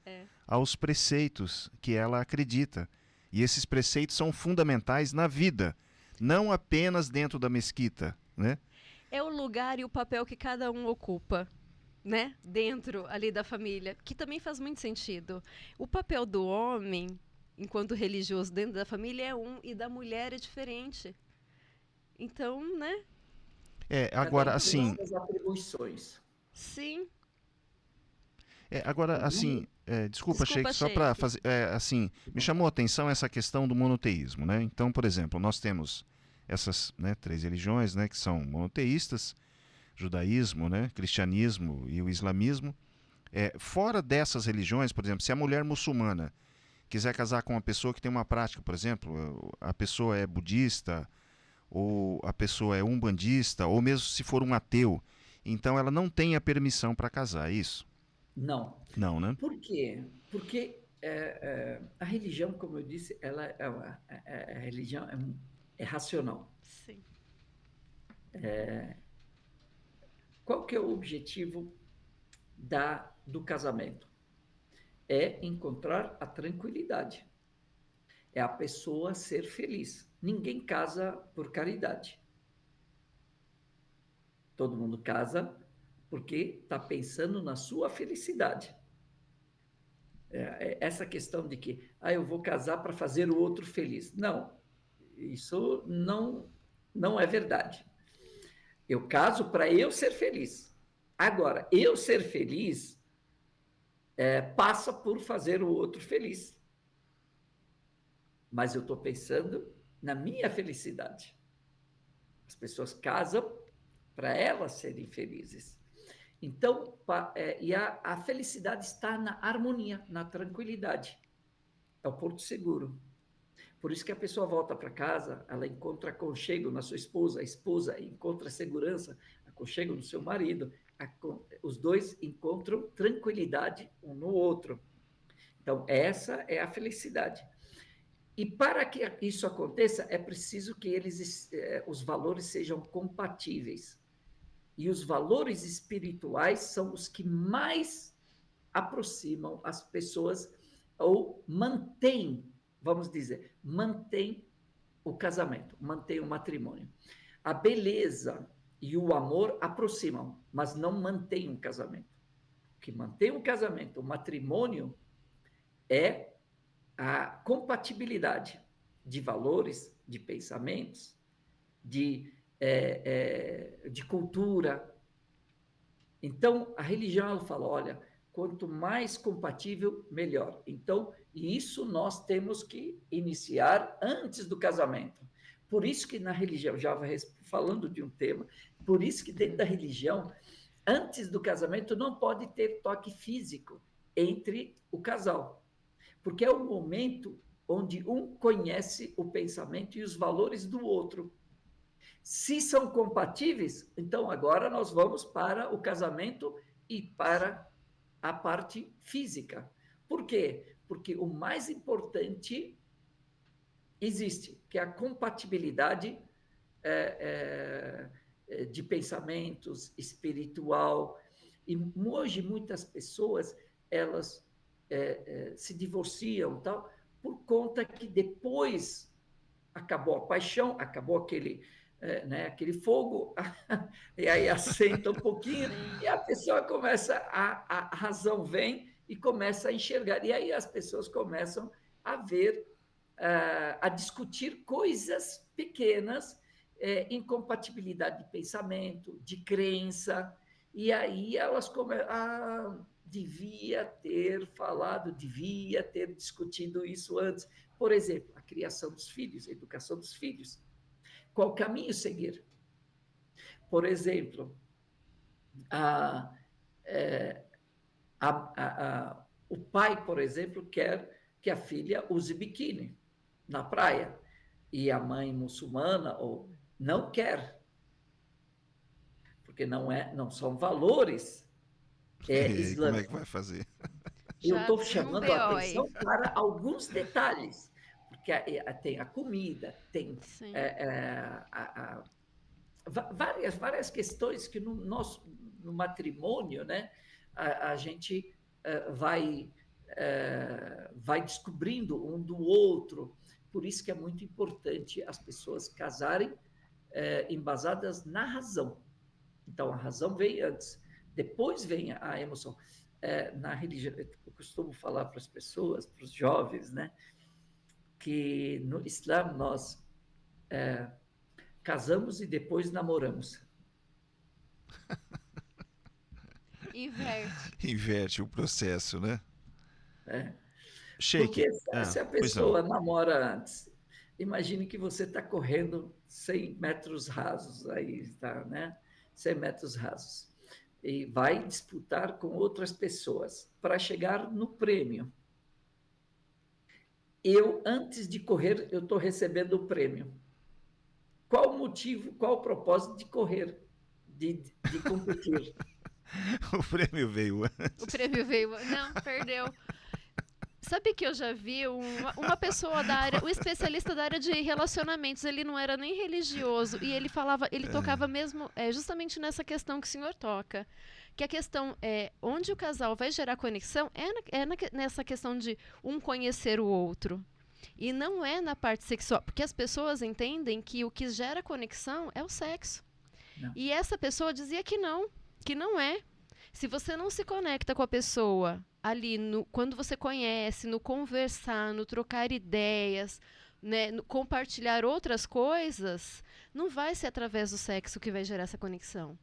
S1: aos preceitos que ela acredita. E esses preceitos são fundamentais na vida, não apenas dentro da mesquita, né?
S2: É o lugar e o papel que cada um ocupa, né, dentro ali da família, que também faz muito sentido. O papel do homem, enquanto religioso dentro da família, é um, e da mulher é diferente. Então, né?
S1: Agora, assim...
S3: As atribuições.
S2: Sim.
S1: Agora, assim... Desculpa, Sheikh, só para fazer... assim, me chamou a atenção essa questão do monoteísmo, né? Então, por exemplo, nós temos essas, né, 3 religiões, né, que são monoteístas, judaísmo, né, cristianismo e o islamismo. Fora dessas religiões, por exemplo, se a mulher muçulmana quiser casar com uma pessoa que tem uma prática, por exemplo, a pessoa é budista, ou a pessoa é umbandista, ou mesmo se for um ateu, então ela não tem a permissão para casar, é isso?
S3: Não.
S1: Não, né?
S3: Por quê? Porque a religião, como eu disse, a religião é racional.
S2: Sim.
S3: Qual que é o objetivo do casamento? É encontrar a tranquilidade. É a pessoa ser feliz. Ninguém casa por caridade. Todo mundo casa porque está pensando na sua felicidade. Essa questão de que eu vou casar para fazer o outro feliz. Não, isso não é verdade. Eu caso para eu ser feliz. Agora, eu ser feliz passa por fazer o outro feliz. Mas eu estou pensando na minha felicidade. As pessoas casam para elas serem felizes. Então, a felicidade está na harmonia, na tranquilidade. É o porto seguro. Por isso que a pessoa volta para casa, ela encontra aconchego na sua esposa, a esposa encontra segurança, aconchego no seu marido, os dois encontram tranquilidade um no outro. Então, essa é a felicidade. E para que isso aconteça, é preciso que os valores sejam compatíveis. E os valores espirituais são os que mais aproximam as pessoas ou mantêm, vamos dizer, mantém o casamento, mantém o matrimônio. A beleza e o amor aproximam, mas não mantêm o casamento. O que mantém o casamento, o matrimônio, é a compatibilidade de valores, de pensamentos, de cultura. Então, a religião ela fala, olha, quanto mais compatível, melhor. Então, isso nós temos que iniciar antes do casamento. Por isso que na religião, já falando de um tema, por isso que dentro da religião, antes do casamento, não pode ter toque físico entre o casal. Porque é o momento onde um conhece o pensamento e os valores do outro. Se são compatíveis, então agora nós vamos para o casamento e para a parte física. Por quê? Porque o mais importante existe, que é a compatibilidade de pensamentos, espiritual. E hoje muitas pessoas, elas se divorciam tal, por conta que depois acabou a paixão, acabou aquele fogo, e aí assenta um pouquinho, e a pessoa começa, a razão vem e começa a enxergar. E aí as pessoas começam a ver, a discutir coisas pequenas, incompatibilidade de pensamento, de crença, e aí elas começam, devia ter falado, devia ter discutido isso antes. Por exemplo, a criação dos filhos, a educação dos filhos. Qual caminho seguir? Por exemplo, o pai, por exemplo, quer que a filha use biquíni na praia, e a mãe muçulmana não quer, porque não são valores
S1: E como é
S3: islâmicos.
S1: que vai fazer?
S3: Eu estou chamando a atenção para alguns detalhes, porque tem a comida, tem várias questões que no matrimônio, né, a gente vai descobrindo um do outro. Por isso que é muito importante as pessoas casarem embasadas na razão. Então, a razão vem antes, depois vem a emoção. Na religião, eu costumo falar para as pessoas, para os jovens, né, que no Islã nós casamos e depois namoramos.
S2: Inverte
S1: o processo, né?
S3: Porque se a pessoa namora antes, imagine que você está correndo 100 metros rasos, aí está, né? 100 metros rasos. E vai disputar com outras pessoas para chegar no prêmio. Antes de correr, eu estou recebendo o prêmio. Qual o motivo, qual o propósito de correr, de competir?
S1: O prêmio veio antes.
S2: O prêmio veio. Não, perdeu. Sabe que eu já vi uma pessoa da área, um especialista da área de relacionamentos, ele não era nem religioso, e ele falava, ele tocava mesmo justamente nessa questão que o senhor toca. Que a questão é onde o casal vai gerar conexão nessa questão de um conhecer o outro. E não é na parte sexual, porque as pessoas entendem que o que gera conexão é o sexo.
S3: Não.
S2: E essa pessoa dizia que não é. Se você não se conecta com a pessoa ali, quando você conhece, no conversar, no trocar ideias, né, no compartilhar outras coisas, não vai ser através do sexo que vai gerar essa conexão.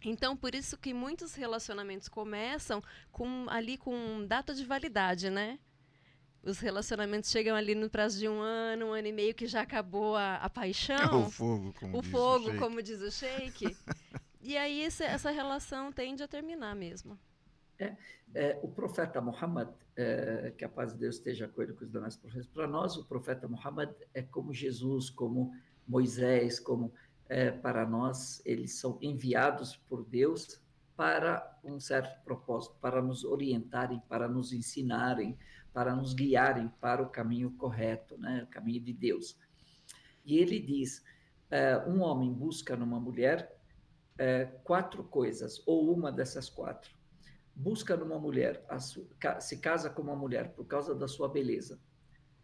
S2: Então, por isso que muitos relacionamentos começam ali com data de validade, né? Os relacionamentos chegam ali no prazo de um ano e meio, que já acabou a paixão.
S1: O fogo,
S2: o fogo, como diz o Sheik. E aí essa relação tende a terminar mesmo.
S3: O profeta Muhammad, que a paz de Deus esteja com ele, com os demais profetas, para nós o profeta Muhammad é como Jesus, como Moisés, para nós eles são enviados por Deus para um certo propósito, para nos orientarem, para nos ensinarem, para nos guiarem para o caminho correto, né? O caminho de Deus. E ele diz, um homem busca numa mulher 4 coisas, ou uma dessas 4. Busca numa mulher, se casa com uma mulher por causa da sua beleza,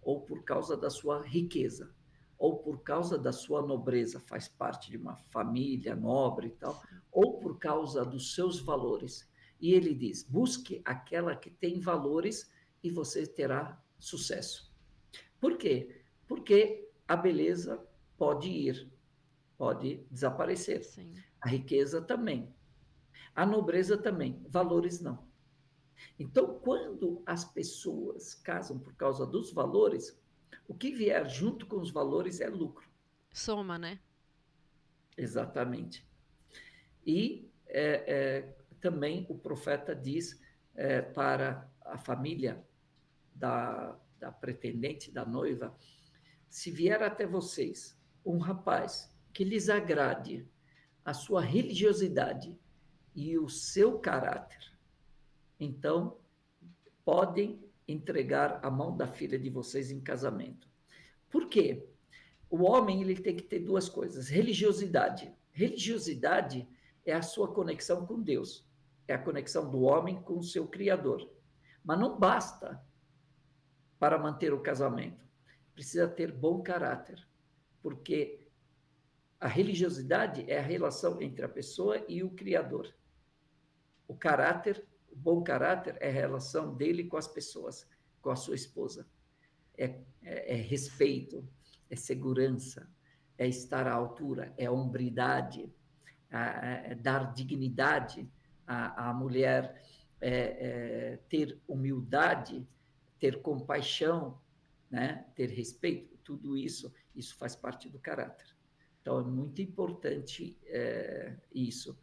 S3: ou por causa da sua riqueza, ou por causa da sua nobreza, faz parte de uma família nobre e tal, ou por causa dos seus valores. E ele diz, busque aquela que tem valores e você terá sucesso. Por quê? Porque a beleza pode ir, pode desaparecer.
S2: Sim.
S3: A riqueza também. A nobreza também, valores não. Então, quando as pessoas casam por causa dos valores, o que vier junto com os valores é lucro.
S2: Soma, né?
S3: Exatamente. E também o profeta diz para a família da pretendente, da noiva, se vier até vocês um rapaz que lhes agrade a sua religiosidade e o seu caráter, então podem entregar a mão da filha de vocês em casamento. Por quê? O homem ele tem que ter 2 coisas. Religiosidade. Religiosidade é a sua conexão com Deus. É a conexão do homem com o seu Criador. Mas não basta para manter o casamento. Precisa ter bom caráter. Porque a religiosidade é a relação entre a pessoa e o Criador. O bom caráter é a relação dele com as pessoas, com a sua esposa. É respeito, é segurança, é estar à altura, é hombridade, é dar dignidade à mulher, ter humildade, ter compaixão, né? Ter respeito, tudo isso faz parte do caráter. Então, é muito importante isso.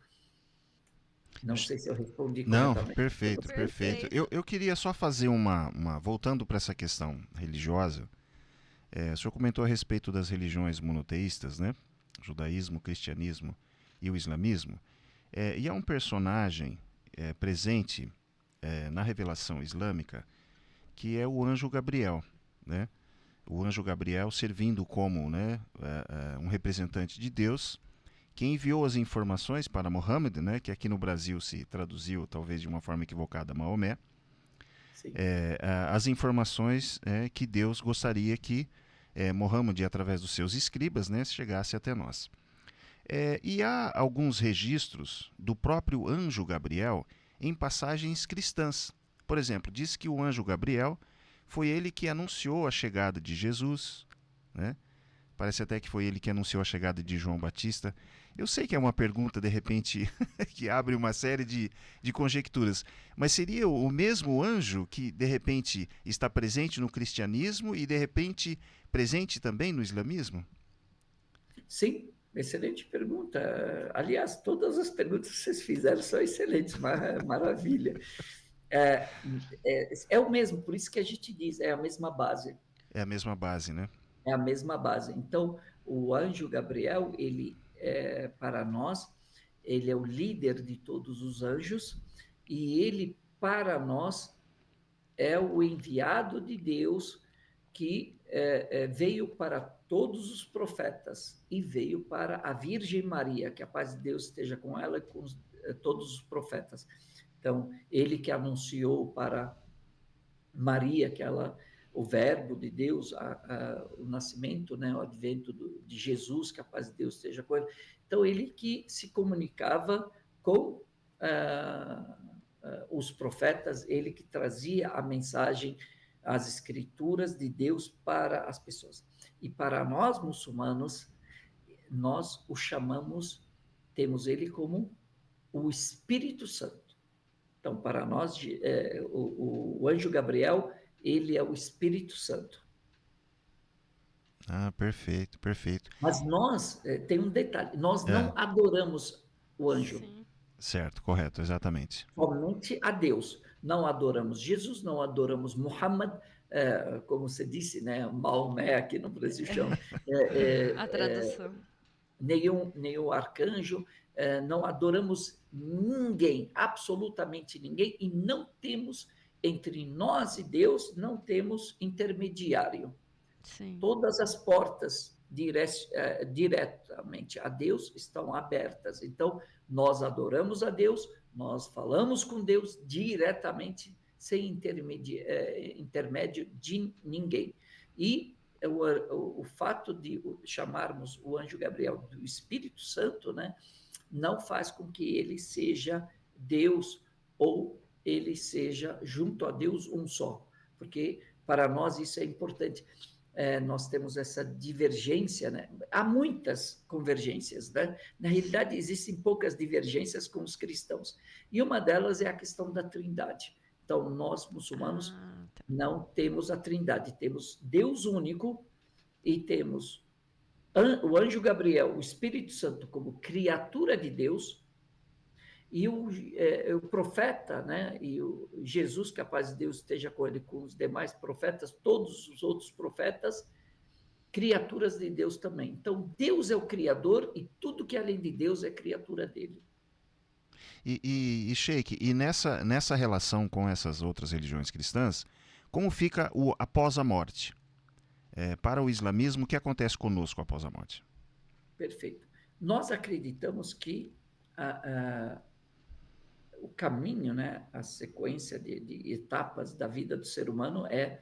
S3: Não sei se eu respondi corretamente.
S1: Não, perfeito. Eu queria só fazer voltando para essa questão religiosa, o senhor comentou a respeito das religiões monoteístas, né? Judaísmo, cristianismo e o islamismo. E há um personagem presente na revelação islâmica que é o anjo Gabriel, né? O anjo Gabriel servindo como, né, um representante de Deus, que enviou as informações para Muhammad, né, que aqui no Brasil se traduziu talvez de uma forma equivocada Maomé, as informações que Deus gostaria que Muhammad, através dos seus escribas, né, chegasse até nós. E há alguns registros do próprio anjo Gabriel em passagens cristãs. Por exemplo, diz que o anjo Gabriel foi ele que anunciou a chegada de Jesus, né? Parece até que foi ele que anunciou a chegada de João Batista. Eu sei que é uma pergunta, de repente, que abre uma série de conjecturas, mas seria o mesmo anjo que, de repente, está presente no cristianismo e, de repente, presente também no islamismo?
S3: Sim, excelente pergunta. Aliás, todas as perguntas que vocês fizeram são excelentes, maravilha. É o mesmo, por isso que a gente diz, é a mesma base.
S1: É a mesma base, né?
S3: É a mesma base. Então, o anjo Gabriel, ele para nós, ele é o líder de todos os anjos e ele, para nós, é o enviado de Deus que veio para todos os profetas e veio para a Virgem Maria, que a paz de Deus esteja com ela e com todos os profetas. Então, ele que anunciou para Maria, que o verbo de Deus, o nascimento, né, o advento de Jesus, que a paz de Deus esteja com ele. Então, ele que se comunicava com os profetas, ele que trazia a mensagem, as escrituras de Deus para as pessoas. E para nós, muçulmanos, nós o chamamos, temos ele como o Espírito Santo. Então, para nós, o anjo Gabriel, ele é o Espírito Santo.
S1: Ah, perfeito, perfeito.
S3: Mas nós, tem um detalhe, nós não adoramos o anjo.
S2: Sim.
S1: Certo, correto, exatamente.
S3: Somente a Deus. Não adoramos Jesus, não adoramos Muhammad, como você disse, né? Maomé, aqui no Brasil chama.
S2: A tradução.
S3: Nenhum arcanjo, não adoramos ninguém, absolutamente ninguém, e não temos, entre nós e Deus, não temos intermediário.
S2: Sim.
S3: Todas as portas diretamente a Deus estão abertas. Então, nós adoramos a Deus, nós falamos com Deus diretamente, sem intermédio de ninguém. E o fato de chamarmos o anjo Gabriel do Espírito Santo, né, não faz com que ele seja Deus ou ele seja, junto a Deus, um só. Porque para nós isso é importante. Nós temos essa divergência, né? Há muitas convergências, né? Na realidade, existem poucas divergências com os cristãos. E uma delas é a questão da Trindade. Então, nós, muçulmanos, não temos a Trindade. Temos Deus único e temos o anjo Gabriel, o Espírito Santo, como criatura de Deus, e o profeta, né, e o Jesus, que a paz de Deus esteja com ele, com os demais profetas, todos os outros profetas, criaturas de Deus também. Então, Deus é o Criador e tudo que além de Deus é criatura dele.
S1: E Sheikh, e nessa relação com essas outras religiões cristãs, como fica após a morte? Para o islamismo, o que acontece conosco após a morte?
S3: Perfeito. Nós acreditamos que o caminho, né, a sequência de etapas da vida do ser humano é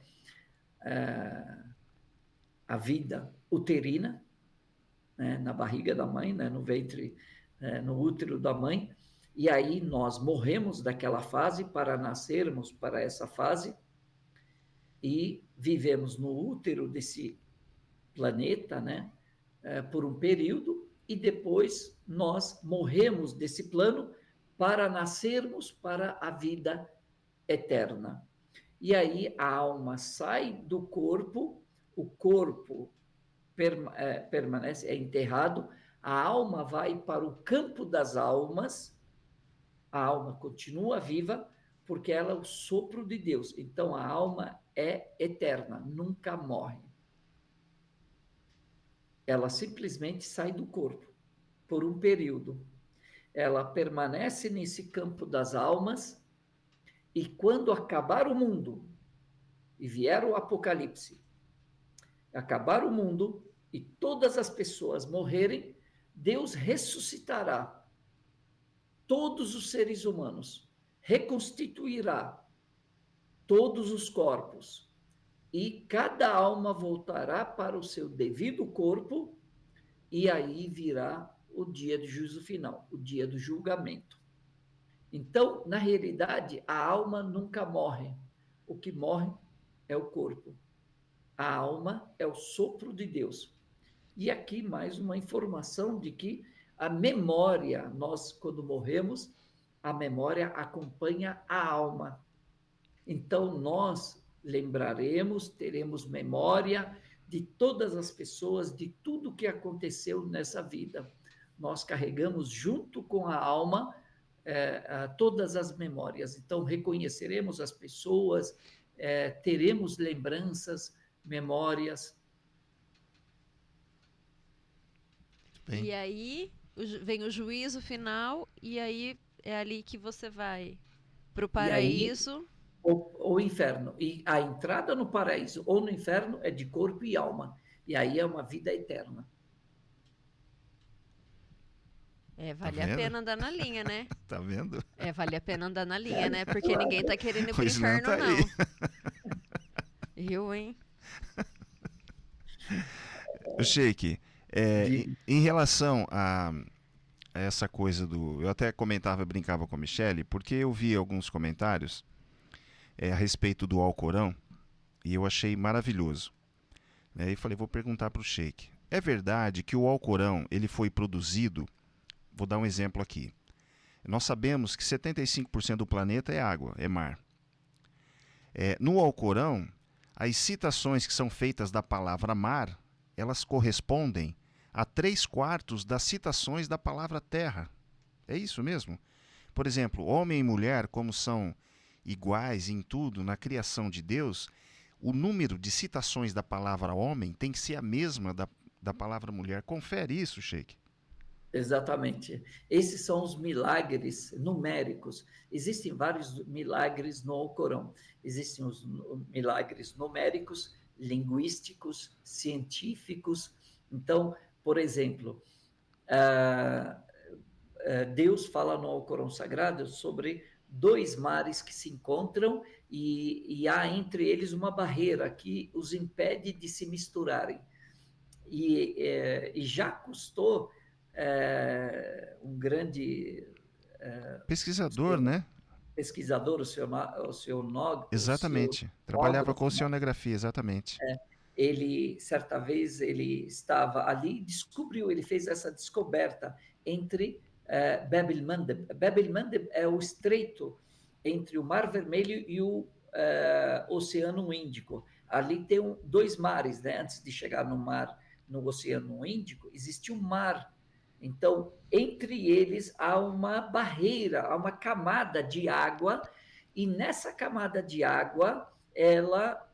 S3: a vida uterina, né, na barriga da mãe, né, no ventre, no útero da mãe, e aí nós morremos daquela fase para nascermos para essa fase e vivemos no útero desse planeta, né, por um período, e depois nós morremos desse plano para nascermos para a vida eterna. E aí a alma sai do corpo, o corpo permanece, é enterrado, a alma vai para o campo das almas, a alma continua viva, porque ela é o sopro de Deus. Então a alma é eterna, nunca morre. Ela simplesmente sai do corpo por um período. Ela permanece nesse campo das almas e quando acabar o mundo e vier o apocalipse, acabar o mundo e todas as pessoas morrerem, Deus ressuscitará todos os seres humanos, reconstituirá todos os corpos e cada alma voltará para o seu devido corpo e aí virá o dia do juízo final, o dia do julgamento. Então, na realidade, a alma nunca morre. O que morre é o corpo. A alma é o sopro de Deus. E aqui mais uma informação de que a memória, nós quando morremos, a memória acompanha a alma. Então, nós lembraremos, teremos memória de todas as pessoas, de tudo que aconteceu nessa vida. Nós carregamos junto com a alma todas as memórias. Então, reconheceremos as pessoas, teremos lembranças, memórias.
S1: Bem.
S2: E aí vem o juízo final, e aí é ali que você vai para o paraíso.
S3: ou inferno. E a entrada no paraíso ou no inferno é de corpo e alma. E aí é uma vida eterna.
S1: Tá
S2: Vale a
S1: vendo?
S2: pena andar na linha, né?
S1: Tá vendo?
S2: Vale a pena andar na linha, né? Porque ninguém tá querendo ir
S1: O
S2: pro
S1: Islã
S2: inferno,
S1: tá aí.
S2: não. Eu, hein?
S1: Sheik,
S3: De,
S1: em relação a essa coisa do. Eu até comentava, brincava com a Michelle, porque eu vi alguns comentários a respeito do Alcorão e eu achei maravilhoso. Né? E falei, vou perguntar para o Sheik. É verdade que o Alcorão ele foi produzido? Vou dar um exemplo aqui. Nós sabemos que 75% do planeta é água, é mar. No Alcorão, as citações que são feitas da palavra mar, elas correspondem a 3/4 das citações da palavra terra. É isso mesmo? Por exemplo, homem e mulher, como são iguais em tudo na criação de Deus, o número de citações da palavra homem tem que ser a mesma da palavra mulher. Confere isso, Sheik.
S3: exatamente. Esses são os milagres numéricos. Existem vários milagres no Alcorão. Existem os milagres numéricos, linguísticos, científicos. Então, por exemplo, Deus fala no Alcorão Sagrado sobre dois mares que se encontram e há entre eles uma barreira que os impede de se misturarem. E já custou um grande
S1: Pesquisador, né?
S3: pesquisador, o seu Nog,
S1: Exatamente. Trabalhava com oceanografia, exatamente.
S3: ele, certa vez, ele estava ali, descobriu, ele fez essa descoberta entre Bab el-Mandeb. Bab el-Mandeb é o estreito entre o Mar Vermelho e o Oceano Índico. Ali tem dois mares, né? Antes de chegar no Oceano Índico, existe um mar. Então, entre eles há uma barreira, há uma camada de água, e nessa camada de água, ela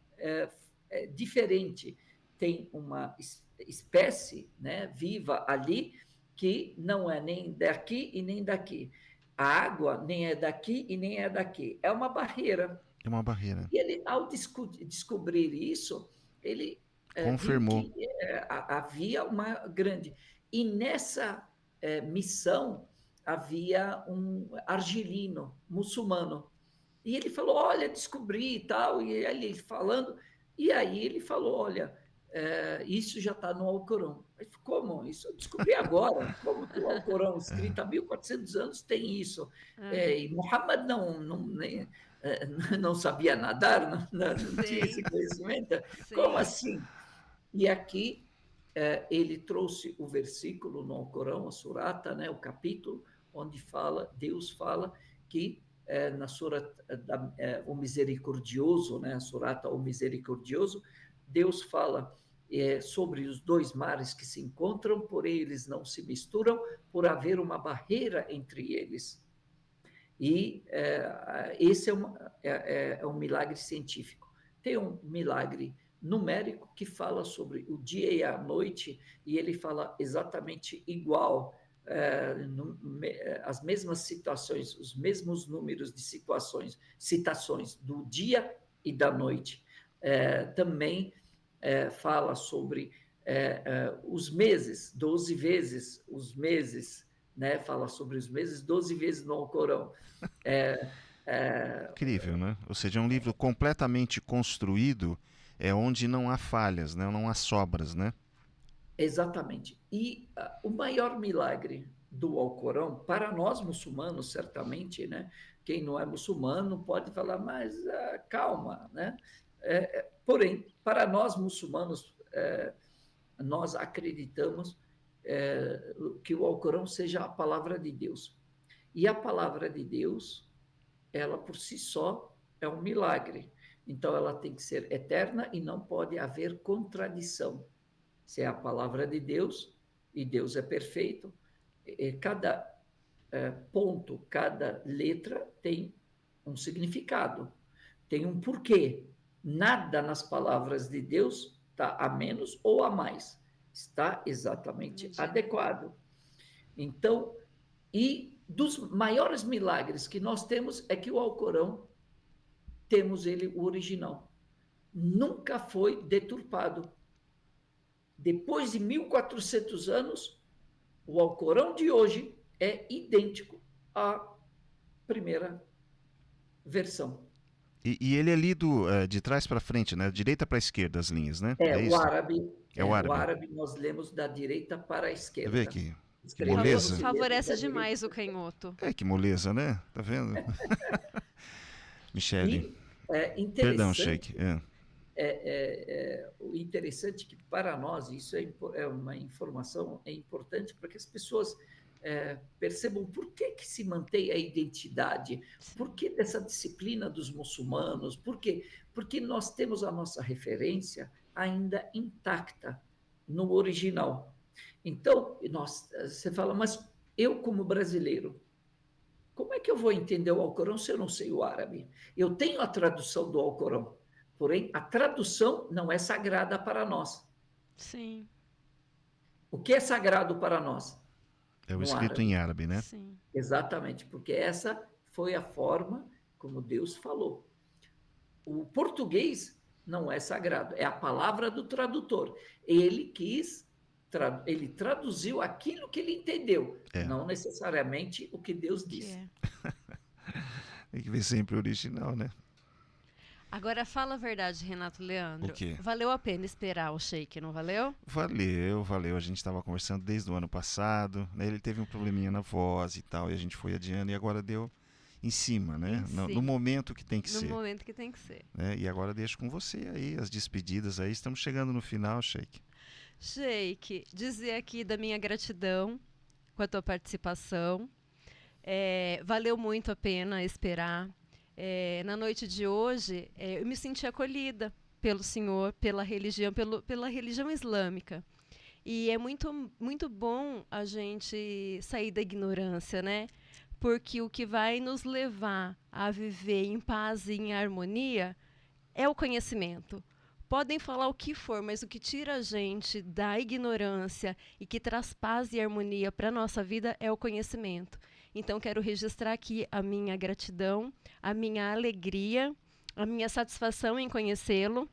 S3: diferente. Tem uma espécie, né, viva ali que não é nem daqui e nem daqui. A água nem é daqui e nem é daqui. É uma barreira.
S1: É uma barreira.
S3: E ele, ao descobrir isso, ele viu
S1: Confirmou.
S3: que havia uma grande. E nessa missão havia um argelino, muçulmano. E ele falou: Olha, descobri e tal. E ele falando. E aí ele falou: Olha, isso já está no Alcorão. Eu falei, como? Isso eu descobri agora. Como que o Alcorão, escrito há 1400 anos, tem isso?
S2: Uhum.
S3: E Muhammad não sabia nadar, não tinha esse
S2: Sim,
S3: conhecimento. Como
S2: sim.
S3: assim? E aqui ele trouxe o versículo no Alcorão, a surata, né, o capítulo, onde Deus fala que na surata o misericordioso, né, a surata o misericordioso, Deus fala sobre os dois mares que se encontram, porém eles não se misturam, por haver uma barreira entre eles. E esse é um milagre científico. Tem um milagre numérico que fala sobre o dia e a noite, e ele fala exatamente igual, as mesmas situações, os mesmos números de citações do dia e da noite. Também fala sobre os meses, 12 vezes os meses, né? Fala sobre os meses 12 vezes no Alcorão.
S1: Incrível, né? Ou seja, é um livro completamente construído, onde não há falhas, né? Não há sobras, né?
S3: Exatamente. E o maior milagre do Alcorão, para nós muçulmanos, certamente, né? Quem não é muçulmano pode falar, mas calma, né? Porém, para nós muçulmanos, nós acreditamos que o Alcorão seja a palavra de Deus. E a palavra de Deus, ela por si só é um milagre. Então, ela tem que ser eterna e não pode haver contradição. Se é a palavra de Deus, e Deus é perfeito, cada ponto, cada letra tem um significado, tem um porquê. Nada nas palavras de Deus está a menos ou a mais, está exatamente
S2: Medida.
S3: adequado. Então, e dos maiores milagres que nós temos é que o Alcorão temos ele, o original. Nunca foi deturpado. Depois de 1400 anos, o Alcorão de hoje é idêntico à primeira versão.
S1: E ele é lido de trás para frente, né? Direita para esquerda, as linhas, né? É
S3: O
S1: isso?
S3: árabe.
S1: É o árabe.
S3: O árabe nós lemos da direita para a esquerda.
S1: Vê aqui. Que
S3: Escrevemos
S1: moleza.
S2: Favorece demais o canhoto.
S1: Que moleza, né? Tá vendo? Michele.
S3: Interessante.
S1: Perdão, Sheik.
S3: O interessante é que para nós isso é uma informação importante para que as pessoas percebam por que se mantém a identidade, por que dessa disciplina dos muçulmanos, por quê? Porque nós temos a nossa referência ainda intacta no original. Então, você fala, mas eu como brasileiro, como é que eu vou entender o Alcorão se eu não sei o árabe? Eu tenho a tradução do Alcorão, porém a tradução não é sagrada para nós.
S2: Sim.
S3: O que é sagrado para nós?
S1: É o escrito em árabe, né?
S2: Sim.
S3: Exatamente, porque essa foi a forma como Deus falou. O português não é sagrado, é a palavra do tradutor. Ele traduziu aquilo que ele entendeu, não necessariamente o que Deus disse.
S1: Tem que ver sempre o original, né?
S2: Agora fala a verdade, Renato Leandro.
S1: O quê?
S2: Valeu a pena esperar o Sheik, não valeu?
S1: Valeu. A gente estava conversando desde o ano passado, né? Ele teve um probleminha na voz e tal, e a gente foi adiando, e agora deu em cima, né? No momento que tem que ser.
S2: No momento que tem que ser.
S1: Né? E agora deixo com você aí, as despedidas aí. Estamos chegando no final, Sheik.
S2: Sheik, dizer aqui da minha gratidão com a tua participação. Valeu muito a pena esperar. Na noite de hoje, eu me senti acolhida pelo Senhor, pela religião islâmica. E é muito, muito bom a gente sair da ignorância, né? Porque o que vai nos levar a viver em paz e em harmonia é o conhecimento. Podem falar o que for, mas o que tira a gente da ignorância e que traz paz e harmonia para a nossa vida é o conhecimento. Então, quero registrar aqui a minha gratidão, a minha alegria, a minha satisfação em conhecê-lo.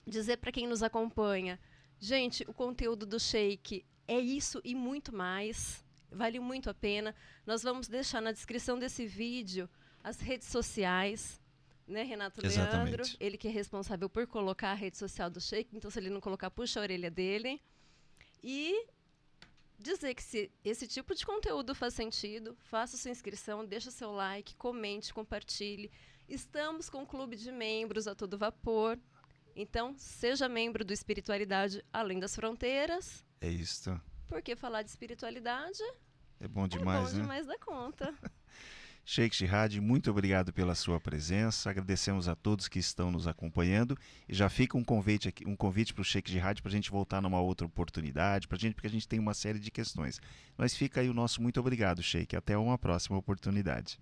S2: Dizer para quem nos acompanha, gente, o conteúdo do Sheik é isso e muito mais. Vale muito a pena. Nós vamos deixar na descrição desse vídeo as redes sociais, né, Renato
S1: Exatamente.
S2: Leandro? Ele que é responsável por colocar a rede social do Sheik, então se ele não colocar, puxa a orelha dele. E dizer que se esse tipo de conteúdo faz sentido, faça sua inscrição, deixa seu like, comente, compartilhe. Estamos com um clube de membros a todo vapor. Então, seja membro do Espiritualidade Além das Fronteiras.
S1: É isso.
S2: Porque falar de espiritualidade
S1: é bom demais, né?
S2: demais da conta.
S1: Sheik Jihad, muito obrigado pela sua presença. Agradecemos a todos que estão nos acompanhando. E já fica um convite para o Sheik Jihad para a gente voltar numa outra oportunidade, porque a gente tem uma série de questões. Mas fica aí o nosso muito obrigado, Sheik. Até uma próxima oportunidade.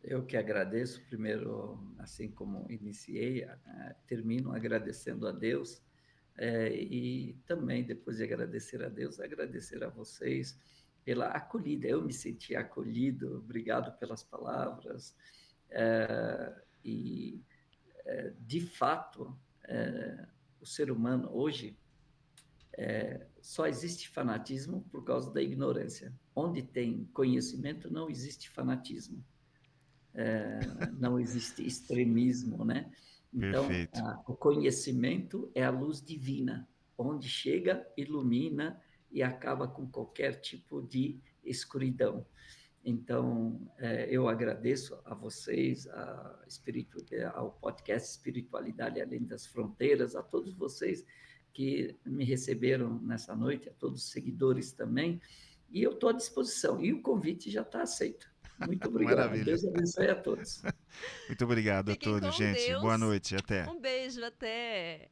S3: Eu que agradeço. Primeiro, assim como iniciei, termino agradecendo a Deus. E também, depois de agradecer a Deus, agradecer a vocês pela acolhida. Eu me senti acolhido, obrigado pelas palavras. De fato, o ser humano hoje só existe fanatismo por causa da ignorância. Onde tem conhecimento, não existe fanatismo. Não existe extremismo, né? Então, o conhecimento é a luz divina, onde chega, ilumina e acaba com qualquer tipo de escuridão. Então, eu agradeço a vocês, ao podcast Espiritualidade Além das Fronteiras, a todos vocês que me receberam nessa noite, a todos os seguidores também, e eu estou à disposição, e o convite já está aceito. Muito obrigado.
S1: Maravilha.
S3: Deus abençoe a todos.
S1: Muito obrigado a todos, gente.
S2: Deus.
S1: Boa noite. Até.
S2: Um beijo. Até.